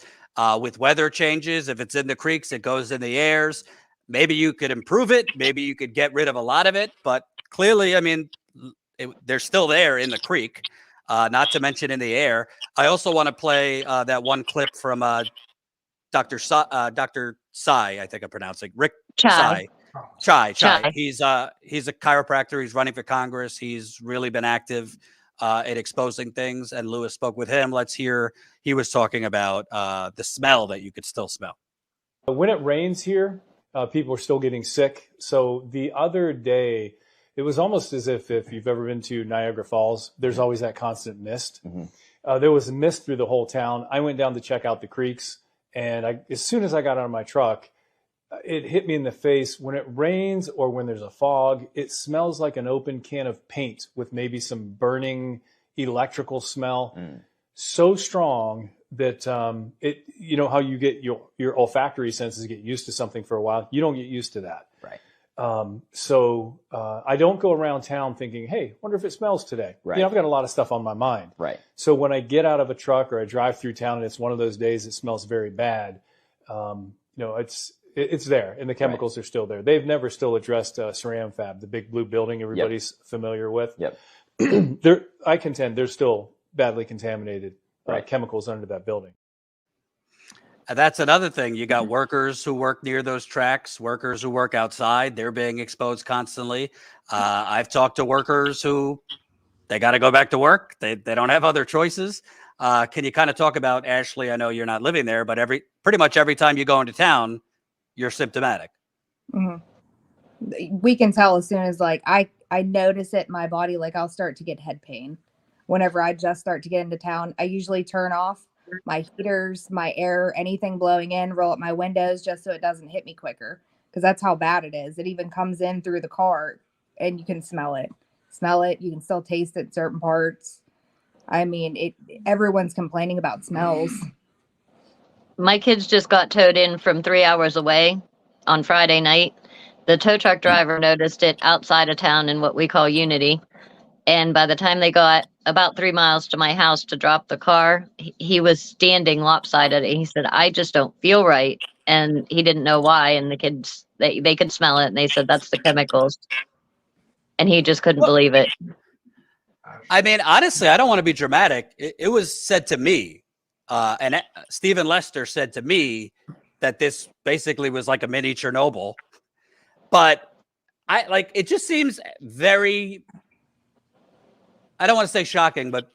with weather changes. If it's in the creeks, it goes in the airs. Maybe you could improve it. Maybe you could get rid of a lot of it. But clearly, I mean, they're still there in the creek, not to mention in the air. I also want to play that one clip from Dr. Tsai, I think I'm pronouncing, Rick Tsai. Chai. He's a chiropractor. He's running for Congress. He's really been active at exposing things. And Lewis spoke with him. Let's hear. He was talking about the smell that you could still smell. When it rains here, people are still getting sick. So the other day, it was almost as if you've ever been to Niagara Falls, there's always that constant mist. There was mist through the whole town. I went down to check out the creeks. And as soon as I got out of my truck, it hit me in the face. When it rains or when there's a fog, it smells like an open can of paint with maybe some burning electrical smell. So strong that it, you know how you get your olfactory senses get used to something for a while. You don't get used to that. Right. So I don't go around town thinking, hey, wonder if it smells today. Right. You know, I've got a lot of stuff on my mind. Right. So when I get out of a truck or I drive through town and it's one of those days that smells very bad, you know, it's there, and the chemicals are still there. They've never still addressed Ceram Fab, the big blue building everybody's familiar with. I contend there's still badly contaminated chemicals under that building. That's another thing. You got workers who work near those tracks, workers who work outside. They're being exposed constantly. I've talked to workers who they got to go back to work. They don't have other choices. Can you kind of talk about, Ashley? I know you're not living there, but pretty much every time you go into town, you're symptomatic. We can tell as soon as like I notice it in my body, like I'll start to get head pain whenever I just start to get into town. I usually turn off my heaters, my air, anything blowing in, roll up my windows just so it doesn't hit me quicker, because that's how bad it is. It even comes in through the car and you can smell it. You can still taste it in certain parts. I mean, everyone's complaining about smells. My kids just got towed in from 3 hours away on Friday night. The tow truck driver noticed it outside of town in what we call Unity. And by the time they got about 3 miles to my house to drop the car, he was standing lopsided. He said, I just don't feel right. And he didn't know why. And the kids, they could smell it. And they said, that's the chemicals. And he just couldn't believe it. I mean, honestly, I don't want to be dramatic. It was said to me, and Stephen Lester said to me that this basically was like a mini Chernobyl. But it just seems very, I don't want to say shocking, but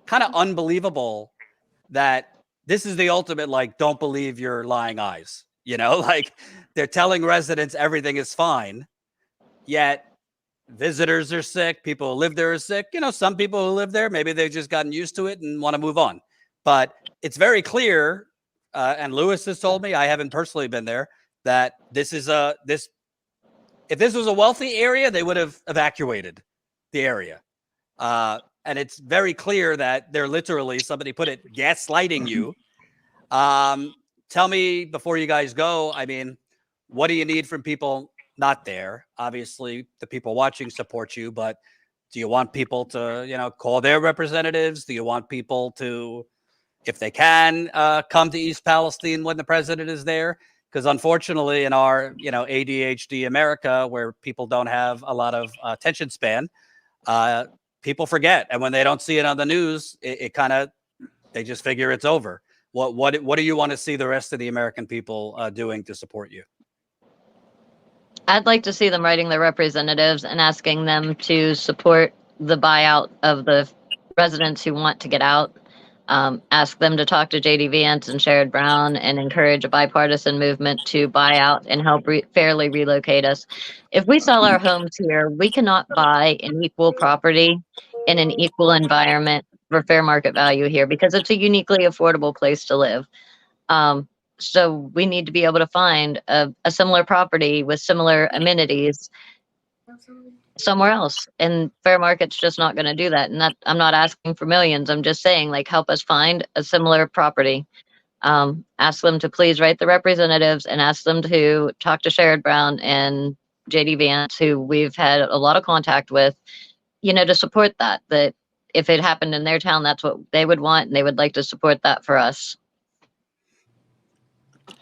kind of unbelievable that this is the ultimate, like, don't believe your lying eyes. You know, like they're telling residents everything is fine, yet visitors are sick. People who live there are sick. You know, some people who live there, maybe they've just gotten used to it and want to move on. But it's very clear, and Lewis has told me, I haven't personally been there, that if this was a wealthy area, they would have evacuated the area. And it's very clear that they're literally, somebody put it, gaslighting you. Tell me before you guys go, I mean, what do you need from people not there? Obviously, the people watching support you, but do you want people to, you know, call their representatives? Do you want people to, if they can, come to East Palestine when the president is there? because unfortunately in our, ADHD America, where people don't have a lot of attention span, people forget. And when they don't see it on the news, they just figure it's over. What do you want to see the rest of the American people doing to support you? I'd like to see them writing their representatives and asking them to support the buyout of the residents who want to get out. Ask them to talk to J.D. Vance and Sherrod Brown and encourage a bipartisan movement to buy out and help fairly relocate us. If we sell our homes here, we cannot buy an equal property in an equal environment for fair market value here because it's a uniquely affordable place to live. So we need to be able to find a similar property with similar amenities somewhere else, and fair market's just not going to do that. And that, I'm not asking for millions. I'm just saying, like, help us find a similar property. Ask them to please write the representatives and ask them to talk to Sherrod Brown and JD Vance, who we've had a lot of contact with, to support that if it happened in their town, that's what they would want, and they would like to support that for us.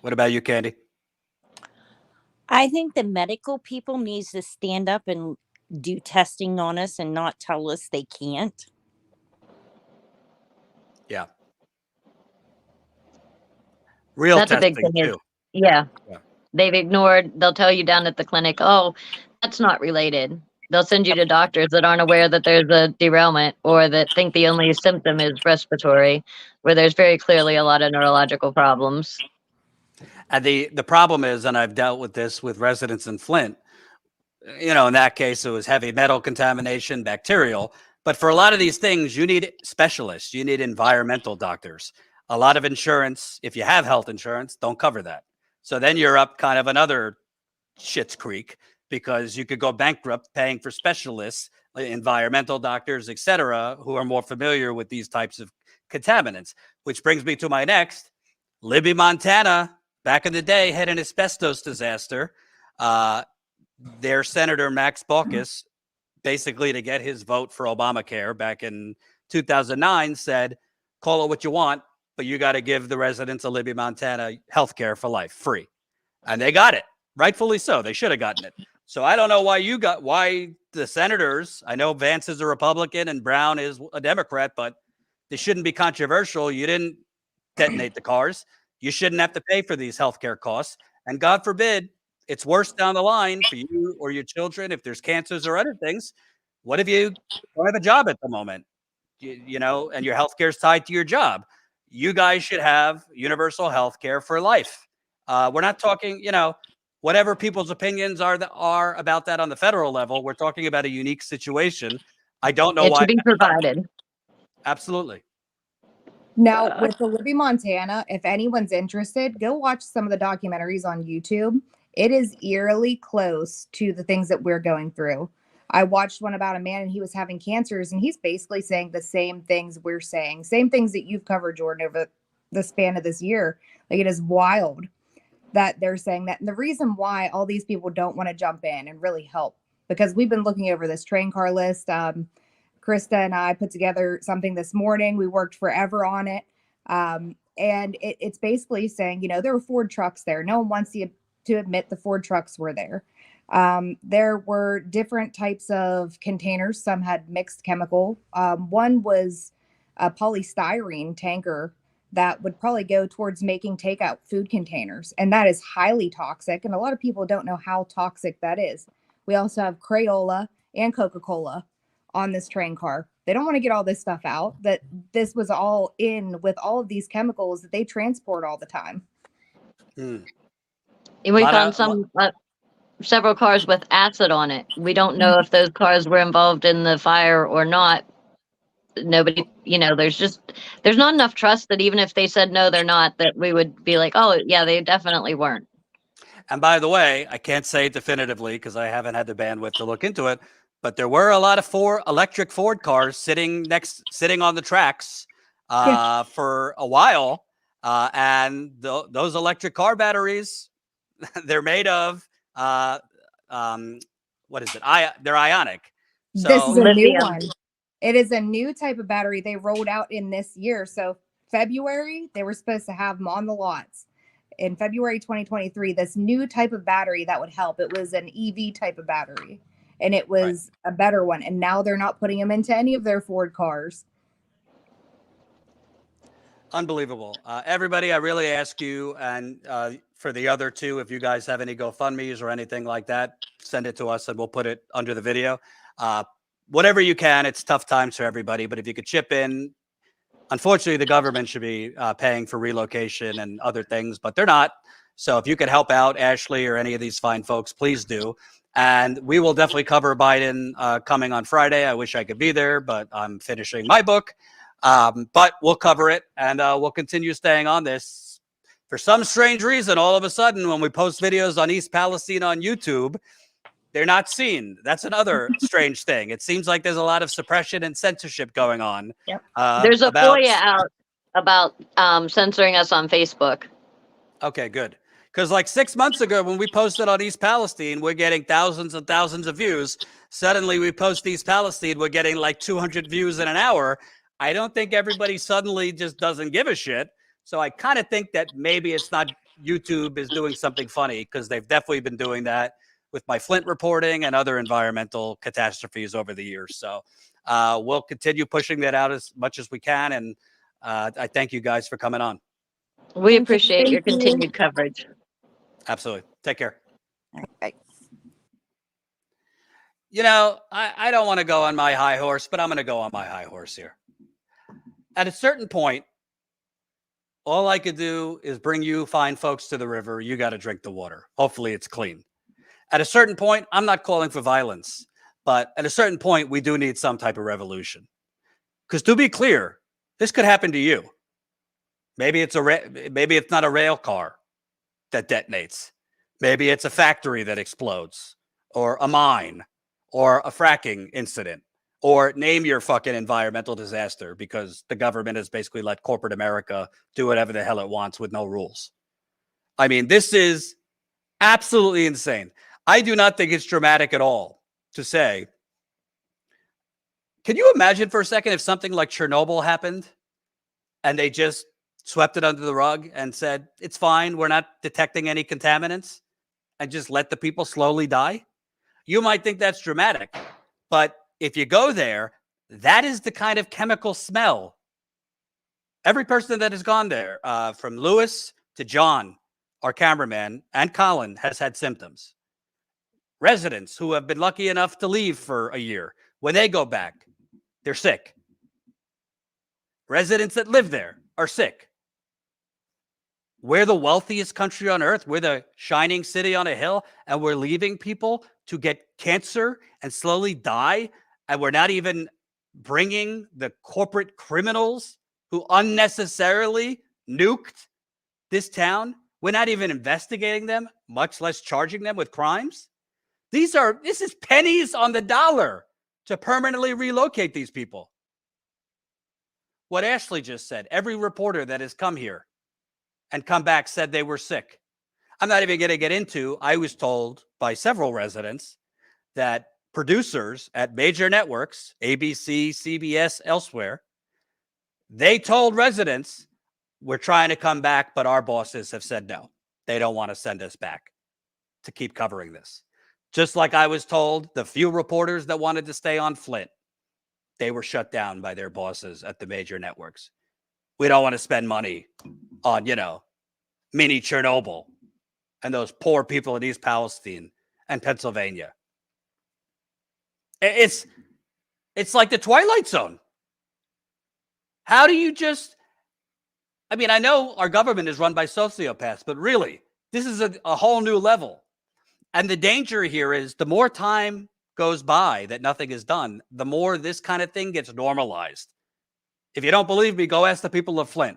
What about you, Candy? I think the medical people needs to stand up and do testing on us and not tell us they can't. Yeah. Real That's testing a big thing. too. Yeah. They'll tell you down at the clinic, oh, that's not related. They'll send you to doctors that aren't aware that there's a derailment or that think the only symptom is respiratory, where there's very clearly a lot of neurological problems. And the problem is, and I've dealt with this with residents in Flint, in that case, it was heavy metal contamination, bacterial. But for a lot of these things, you need specialists. You need environmental doctors. A lot of insurance, if you have health insurance, don't cover that. So then you're up kind of another shit's creek, because you could go bankrupt paying for specialists, like environmental doctors, et cetera, who are more familiar with these types of contaminants. Which brings me to my next. Libby, Montana, back in the day, had an asbestos disaster. Their Senator Max Baucus, basically to get his vote for Obamacare back in 2009, said, call it what you want, but you got to give the residents of Libby, Montana health care for life, free. And they got it. Rightfully so. They should have gotten it. So I don't know why the senators, I know Vance is a Republican and Brown is a Democrat, but this shouldn't be controversial. You didn't detonate the cars. You shouldn't have to pay for these healthcare costs. And God forbid, it's worse down the line for you or your children if there's cancers or other things. What if you don't have a job at the moment, and your healthcare is tied to your job? You guys should have universal healthcare for life. We're not talking, whatever people's opinions are about that on the federal level. We're talking about a unique situation. I don't know why. It should be provided. Absolutely. Now, with the Libby, Montana, if anyone's interested, go watch some of the documentaries on YouTube. It is eerily close to the things that we're going through. I watched one about a man and he was having cancers, and he's basically saying the same things we're saying, same things that you've covered, Jordan, over the span of this year. Like, it is wild that they're saying that. And the reason why all these people don't want to jump in and really help, because we've been looking over this train car list. Krista and I put together something this morning. We worked forever on it. And it's basically saying, there were Ford trucks there. No one wants to admit the Ford trucks were there. There were different types of containers. Some had mixed chemical. One was a polystyrene tanker that would probably go towards making takeout food containers. And that is highly toxic. And a lot of people don't know how toxic that is. We also have Crayola and Coca-Cola on this train car. They don't want to get all this stuff out, that this was all in with all of these chemicals that they transport all the time. We found several cars with acid on it. We don't know if those cars were involved in the fire or not. Nobody, there's not enough trust that even if they said no, they're not, that we would be like, oh yeah, they definitely weren't. And by the way, I can't say it definitively because I haven't had the bandwidth to look into it, but there were a lot of electric Ford cars sitting on the tracks for a while. And those electric car batteries, they're made of, what is it? They're ionic. So, this is a new one. It is a new type of battery they rolled out in this year. So February, they were supposed to have them on the lots. in February 2023 this new type of battery that would help. It was an EV type of battery, and it was a better one. And now they're not putting them into any of their Ford cars. Unbelievable. Everybody, I really ask you, and for the other two, if you guys have any GoFundMes or anything like that, send it to us and we'll put it under the video. Whatever you can. It's tough times for everybody, but if you could chip in, unfortunately, the government should be paying for relocation and other things, but they're not. So if you could help out Ashley or any of these fine folks, please do. And we will definitely cover Biden coming on Friday. I wish I could be there, but I'm finishing my book. But we'll cover it, and we'll continue staying on this. For some strange reason, all of a sudden, when we post videos on East Palestine on YouTube, they're not seen. That's another strange thing. It seems like there's a lot of suppression and censorship going on. Yep. There's a FOIA out about censoring us on Facebook. Okay, good. Because like 6 months ago, when we posted on East Palestine, we're getting thousands and thousands of views. Suddenly we post East Palestine, we're getting like 200 views in an hour. I don't think everybody suddenly just doesn't give a shit. So I kind of think that maybe it's not YouTube is doing something funny, because they've definitely been doing that with my Flint reporting and other environmental catastrophes over the years. So we'll continue pushing that out as much as we can. And I thank you guys for coming on. We appreciate your continued coverage. Absolutely. Take care. Bye. You know, I don't want to go on my high horse, but I'm going to go on my high horse here. At a certain point, all I could do is bring you fine folks to the river. You got to drink the water. Hopefully it's clean. At a certain point, I'm not calling for violence, but at a certain point, we do need some type of revolution. Because to be clear, this could happen to you. Maybe it's not a rail car that detonates. Maybe it's a factory that explodes, or a mine, or a fracking incident, or name your fucking environmental disaster, because the government has basically let corporate America do whatever the hell it wants with no rules. I mean, this is absolutely insane. I do not think it's dramatic at all to say, can you imagine for a second if something like Chernobyl happened and they just swept it under the rug and said, it's fine, we're not detecting any contaminants, and just let the people slowly die? You might think that's dramatic, but if you go there, that is the kind of chemical smell. Every person that has gone there, from Lewis to John, our cameraman, and Colin, has had symptoms. Residents who have been lucky enough to leave for a year, when they go back, they're sick. Residents that live there are sick. We're the wealthiest country on earth. We're the shining city on a hill, and we're leaving people to get cancer and slowly die. And we're not even bringing the corporate criminals who unnecessarily nuked this town. We're not even investigating them, much less charging them with crimes. This is pennies on the dollar to permanently relocate these people. What Ashley just said, every reporter that has come here and come back said they were sick. I'm not even going to get into, I was told by several residents that producers at major networks, ABC, CBS, elsewhere, they told residents, we're trying to come back, but our bosses have said no. They don't want to send us back to keep covering this. Just like I was told, the few reporters that wanted to stay on Flint, they were shut down by their bosses at the major networks. We don't want to spend money on, mini Chernobyl and those poor people in East Palestine and Pennsylvania. It's like the Twilight Zone. How do you I know our government is run by sociopaths, but really, this is a whole new level. And the danger here is the more time goes by that nothing is done, the more this kind of thing gets normalized. If you don't believe me, go ask the people of Flint.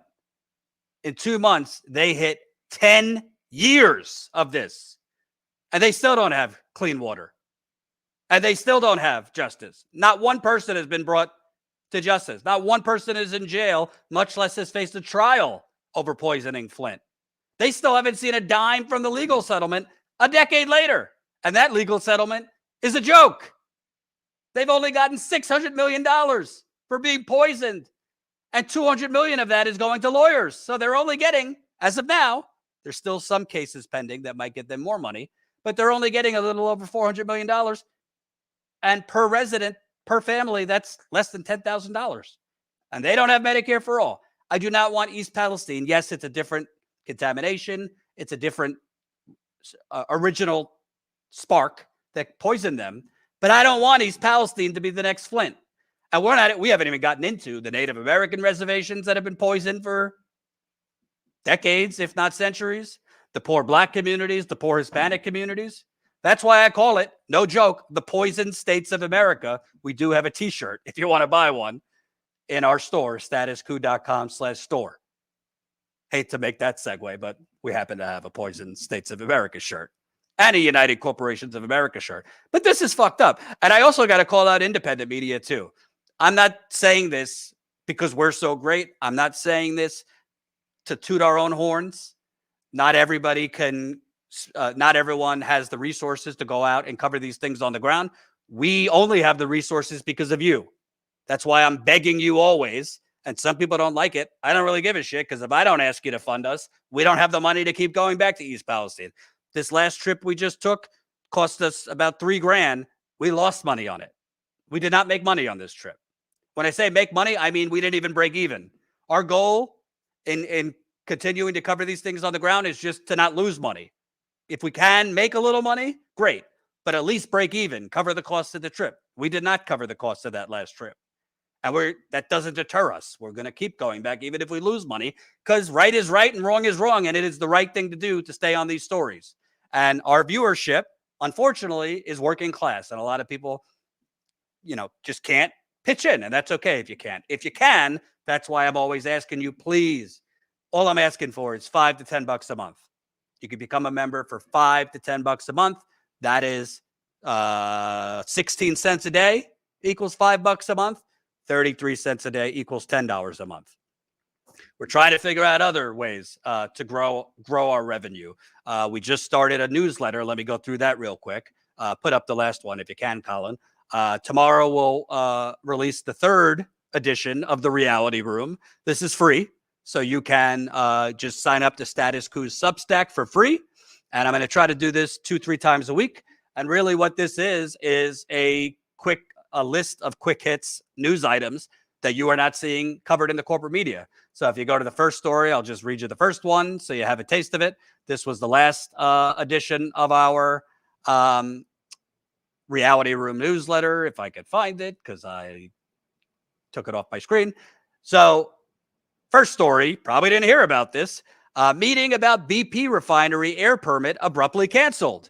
In 2 months, they hit 10 years of this, and they still don't have clean water. And they still don't have justice. Not one person has been brought to justice. Not one person is in jail, much less has faced a trial over poisoning Flint. They still haven't seen a dime from the legal settlement a decade later. And that legal settlement is a joke. They've only gotten $600 million for being poisoned. And $200 million of that is going to lawyers. So they're only getting, as of now, There's still some cases pending that might get them more money, but they're only getting a little over $400 million. And per resident, per family, that's less than $10,000. And they don't have Medicare for all. I do not want East Palestine. Yes, it's a different contamination. It's a different original spark that poisoned them. But I don't want East Palestine to be the next Flint. And we haven't even gotten into the Native American reservations that have been poisoned for decades, if not centuries. The poor Black communities, the poor Hispanic communities. That's why I call it, no joke, the poisoned states of America. We do have a t-shirt if you want to buy one in our store, statuscoup.com/store. Hate to make that segue, but we happen to have a poisoned states of America shirt and a United Corporations of America shirt. But this is fucked up. And I also got to call out independent media too. I'm not saying this because we're so great. I'm not saying this to toot our own horns. Not everybody can, not everyone has the resources to go out and cover these things on the ground. We only have the resources because of you. That's why I'm begging you always. And some people don't like it. I don't really give a shit because if I don't ask you to fund us, we don't have the money to keep going back to East Palestine. This last trip we just took cost us about $3,000. We lost money on it. We did not make money on this trip. When I say make money, I mean we didn't even break even. Our goal in continuing to cover these things on the ground is just to not lose money. If we can make a little money, great. But at least break even, cover the cost of the trip. We did not cover the cost of that last trip. And that doesn't deter us. We're going to keep going back even if we lose money because right is right and wrong is wrong. And it is the right thing to do to stay on these stories. And our viewership, unfortunately, is working class. And a lot of people, just can't pitch in. And that's okay if you can't. If you can, that's why I'm always asking you, please. All I'm asking for is $5 to $10 a month. You can become a member for $5 to $10 a month. That is 16 cents a day equals $5 a month. 33 cents a day equals $10 a month. We're trying to figure out other ways to grow our revenue. We just started a newsletter. Let me go through that real quick. Put up the last one if you can, Colin. Tomorrow we'll release the third edition of the Reality Room. This is free, so you can just sign up to Status Coup's Substack for free. And I'm going to try to do this 2-3 times a week. And really what this is a list of quick hits news items that you are not seeing covered in the corporate media. So if you go to the first story, I'll just read you the first one so you have a taste of it. This was the last edition of our Reality Room newsletter, if I could find it, because I took it off my screen. So first story, probably didn't hear about this. Meeting about BP refinery air permit abruptly canceled.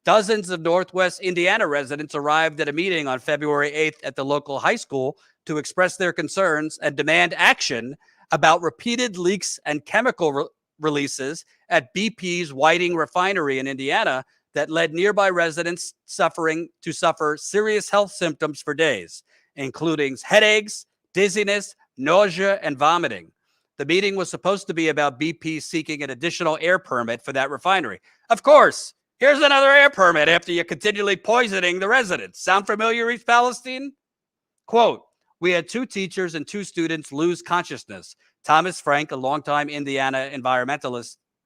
Dozens of Northwest Indiana residents arrived at a meeting on February 8th at the local high school to express their concerns and demand action about repeated leaks and chemical releases at BP's Whiting refinery in Indiana that led nearby residents to suffer serious health symptoms for days, including headaches, dizziness, nausea, and vomiting. The meeting was supposed to be about BP seeking an additional air permit for that refinery. Of course. Here's another air permit after you're continually poisoning the residents. Sound familiar, East Palestine? Quote, we had 2 teachers and 2 students lose consciousness. Thomas Frank, a longtime Indiana environmental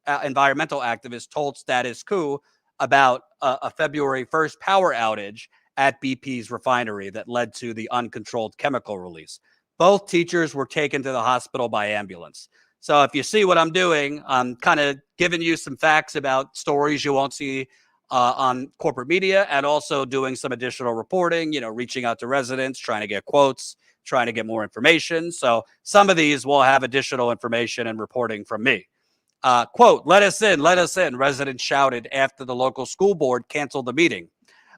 activist, told Status Coup about a February 1st power outage at BP's refinery that led to the uncontrolled chemical release. Both teachers were taken to the hospital by ambulance. So if you see what I'm doing, I'm kind of giving you some facts about stories you won't see on corporate media and also doing some additional reporting, reaching out to residents, trying to get quotes, trying to get more information. So some of these will have additional information and reporting from me. Quote, let us in, residents shouted after the local school board canceled the meeting.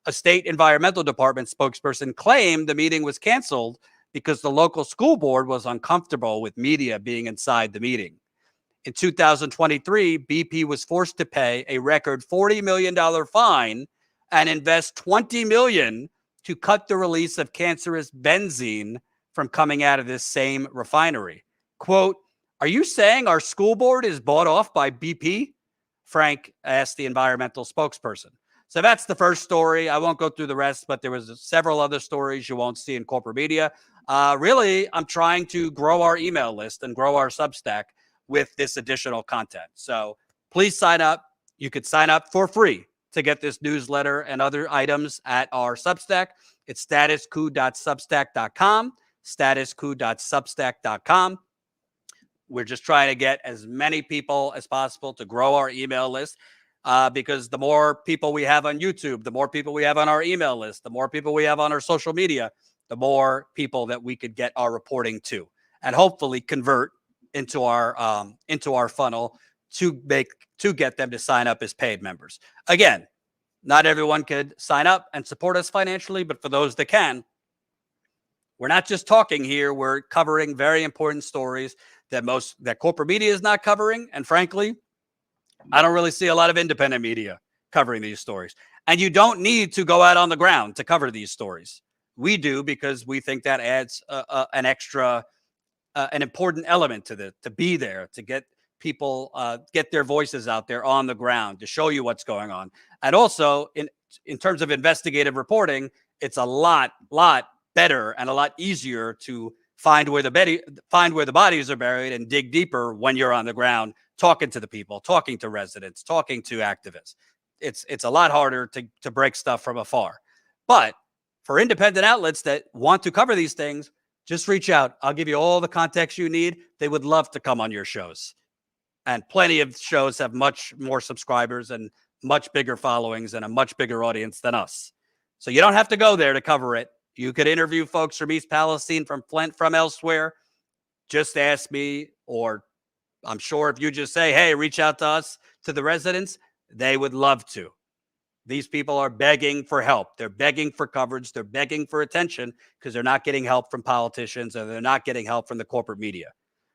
A state environmental department spokesperson claimed the meeting was canceled because the local school board was uncomfortable with media being inside the meeting. In 2023, BP was forced to pay a record $40 million fine and invest $20 million to cut the release of cancerous benzene from coming out of this same refinery. Quote, are you saying our school board is bought off by BP? Frank asked the environmental spokesperson. So that's the first story. I won't go through the rest, but there was several other stories you won't see in corporate media. Really, I'm trying to grow our email list and grow our Substack with this additional content. So please sign up. You could sign up for free to get this newsletter and other items at our Substack. It's statuscoup.substack.com, statuscoup.substack.com. We're just trying to get as many people as possible to grow our email list, because the more people we have on YouTube, the more people we have on our email list, the more people we have on our social media, the more people that we could get our reporting to, and hopefully convert into our funnel to get them to sign up as paid members. Again, not everyone could sign up and support us financially, but for those that can, we're not just talking here. We're covering very important stories that corporate media is not covering. And frankly, I don't really see a lot of independent media covering these stories. And you don't need to go out on the ground to cover these stories. We do, because we think that adds an extra, an important element to be there, to get people, get their voices out there on the ground, to show you what's going on. And also in terms of investigative reporting, it's a lot better and a lot easier to find where the bodies are buried and dig deeper when you're on the ground, talking to the people, talking to residents, talking to activists. It's a lot harder to break stuff from afar. But for independent outlets that want to cover these things, just reach out. I'll give you all the context you need. They would love to come on your shows. And plenty of shows have much more subscribers and much bigger followings and a much bigger audience than us. So you don't have to go there to cover it. You could interview folks from East Palestine, from Flint, from elsewhere. Just ask me, or I'm sure if you just say, hey, reach out to us, to the residents, they would love to. These people are begging for help. They're begging for coverage. They're begging for attention because they're not getting help from politicians, or they're not getting help from the corporate media.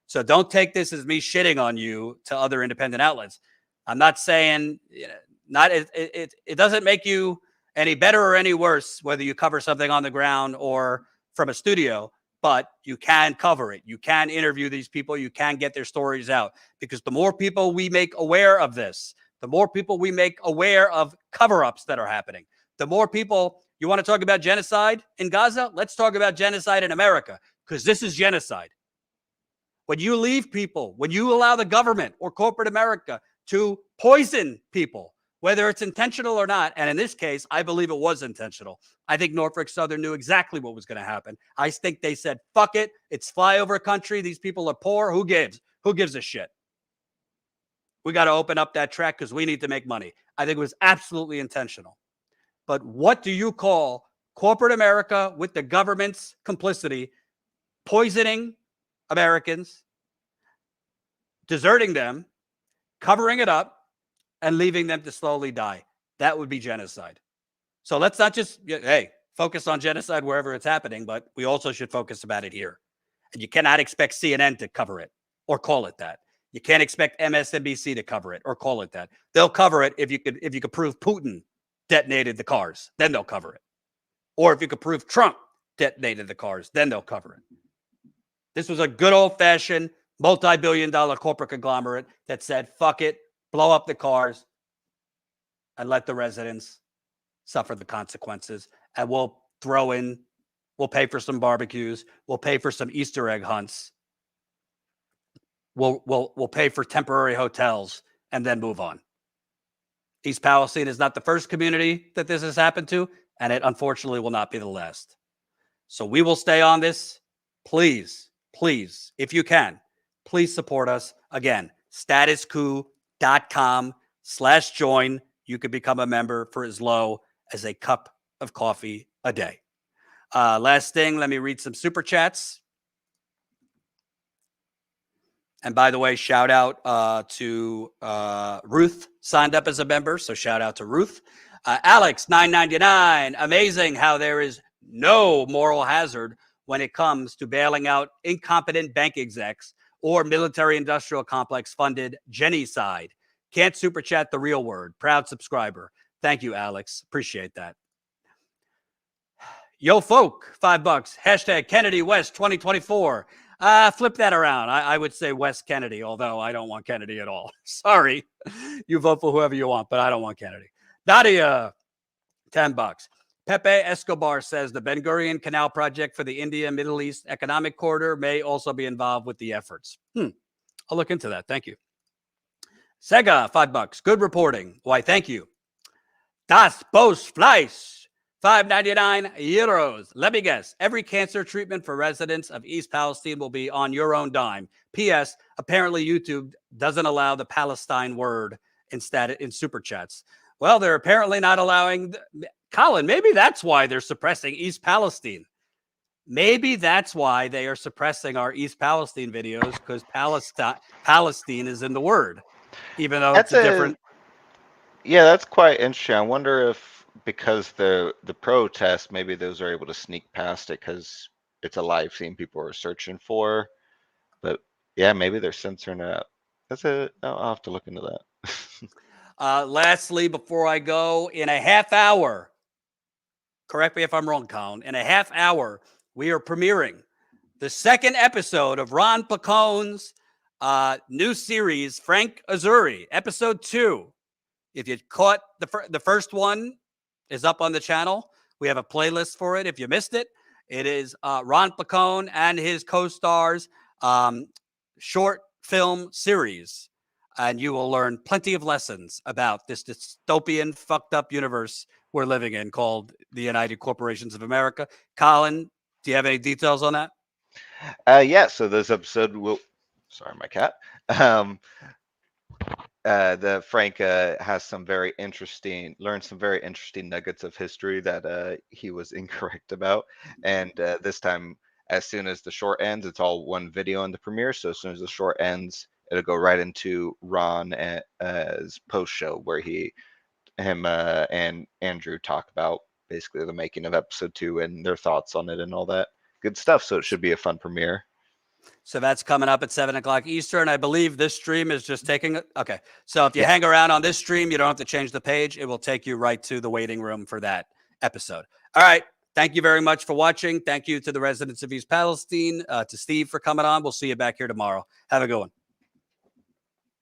So don't take this as me shitting on you to other independent outlets. I'm not saying, it doesn't make you any better or any worse whether you cover something on the ground or from a studio, but you can cover it. You can interview these people. You can get their stories out, because the more people we make aware of this, the more people we make aware of cover-ups that are happening, the more people. You want to talk about genocide in Gaza? Let's talk about genocide in America, because this is genocide. When you leave people, when you allow the government or corporate America to poison people, whether it's intentional or not, and in this case, I believe it was intentional. I think Norfolk Southern knew exactly what was going to happen. I think they said, fuck it, it's flyover country. These people are poor. Who gives? Who gives a shit? We got to open up that track because we need to make money. I think it was absolutely intentional. But what do you call corporate America with the government's complicity, poisoning Americans, deserting them, covering it up, and leaving them to slowly die? That would be genocide. So let's not just, focus on genocide wherever it's happening, but we also should focus about it here. And you cannot expect CNN to cover it or call it that. You can't expect MSNBC to cover it or call it that. They'll cover it if you could prove Putin detonated the cars, then they'll cover it. Or if you could prove Trump detonated the cars, then they'll cover it. This was a good old-fashioned multi-billion-dollar corporate conglomerate that said, fuck it, blow up the cars, and let the residents suffer the consequences. And we'll pay for some barbecues. We'll pay for some Easter egg hunts. We'll pay for temporary hotels and then move on. East Palestine is not the first community that this has happened to, and it unfortunately will not be the last. So we will stay on this. Please, if you can, please support us. Again, statuscoup.com/join. You could become a member for as low as a cup of coffee a day. Last thing, let me read some super chats. And by the way, shout out to Ruth, signed up as a member. So shout out to Ruth. Alex, $9.99. Amazing how there is no moral hazard when it comes to bailing out incompetent bank execs or military-industrial complex funded genocide. Can't super chat the real word. Proud subscriber. Thank you, Alex. Appreciate that. Yo, folk, $5. Hashtag Kennedy West 2024. Flip that around. I would say West Kennedy, although I don't want Kennedy at all. Sorry. You vote for whoever you want, but I don't want Kennedy. Nadia, $10. Pepe Escobar says the Ben Gurion Canal Project for the India-Middle East Economic Corridor may also be involved with the efforts. I'll look into that. Thank you. Sega, $5. Good reporting. Why, thank you. Das Bos Fleisch, €5.99. Let me guess. Every cancer treatment for residents of East Palestine will be on your own dime. P.S. Apparently YouTube doesn't allow the Palestine word in super chats. Well, they're apparently not allowing Colin, maybe that's why they're suppressing East Palestine. Maybe that's why they are suppressing our East Palestine videos, because Palestine is in the word, even though it's a different. Yeah, that's quite interesting. I wonder if because the protest, maybe those are able to sneak past it because it's a live scene people are searching for. But yeah, maybe they're censoring it out. I'll have to look into that. Lastly, before I go, in a half hour, correct me if I'm wrong, Colin, in a half hour, we are premiering the second episode of Ron Pacone's new series, Frank Azzurri, episode 2. If you caught the first one, is up on the channel. We have a playlist for it. If you missed it, it is Ron Pacone and his co-stars short film series. And you will learn plenty of lessons about this dystopian, fucked up universe we're living in called the United Corporations of America. Colin, do you have any details on that? Yeah, so this episode will, sorry, my cat. The Frank has some very interesting, learned some very interesting nuggets of history that he was incorrect about. And this time, as soon as the short ends, it's all one video in the premiere. So as soon as the short ends, it'll go right into Ron as post show where him and Andrew talk about basically the making of episode 2 and their thoughts on it and all that good stuff. So it should be a fun premiere. So that's coming up at 7 o'clock Eastern. I believe this stream is just taking it. Okay. So if you hang around on this stream, you don't have to change the page. It will take you right to the waiting room for that episode. All right. Thank you very much for watching. Thank you to the residents of East Palestine, to Steve for coming on. We'll see you back here tomorrow. Have a good one.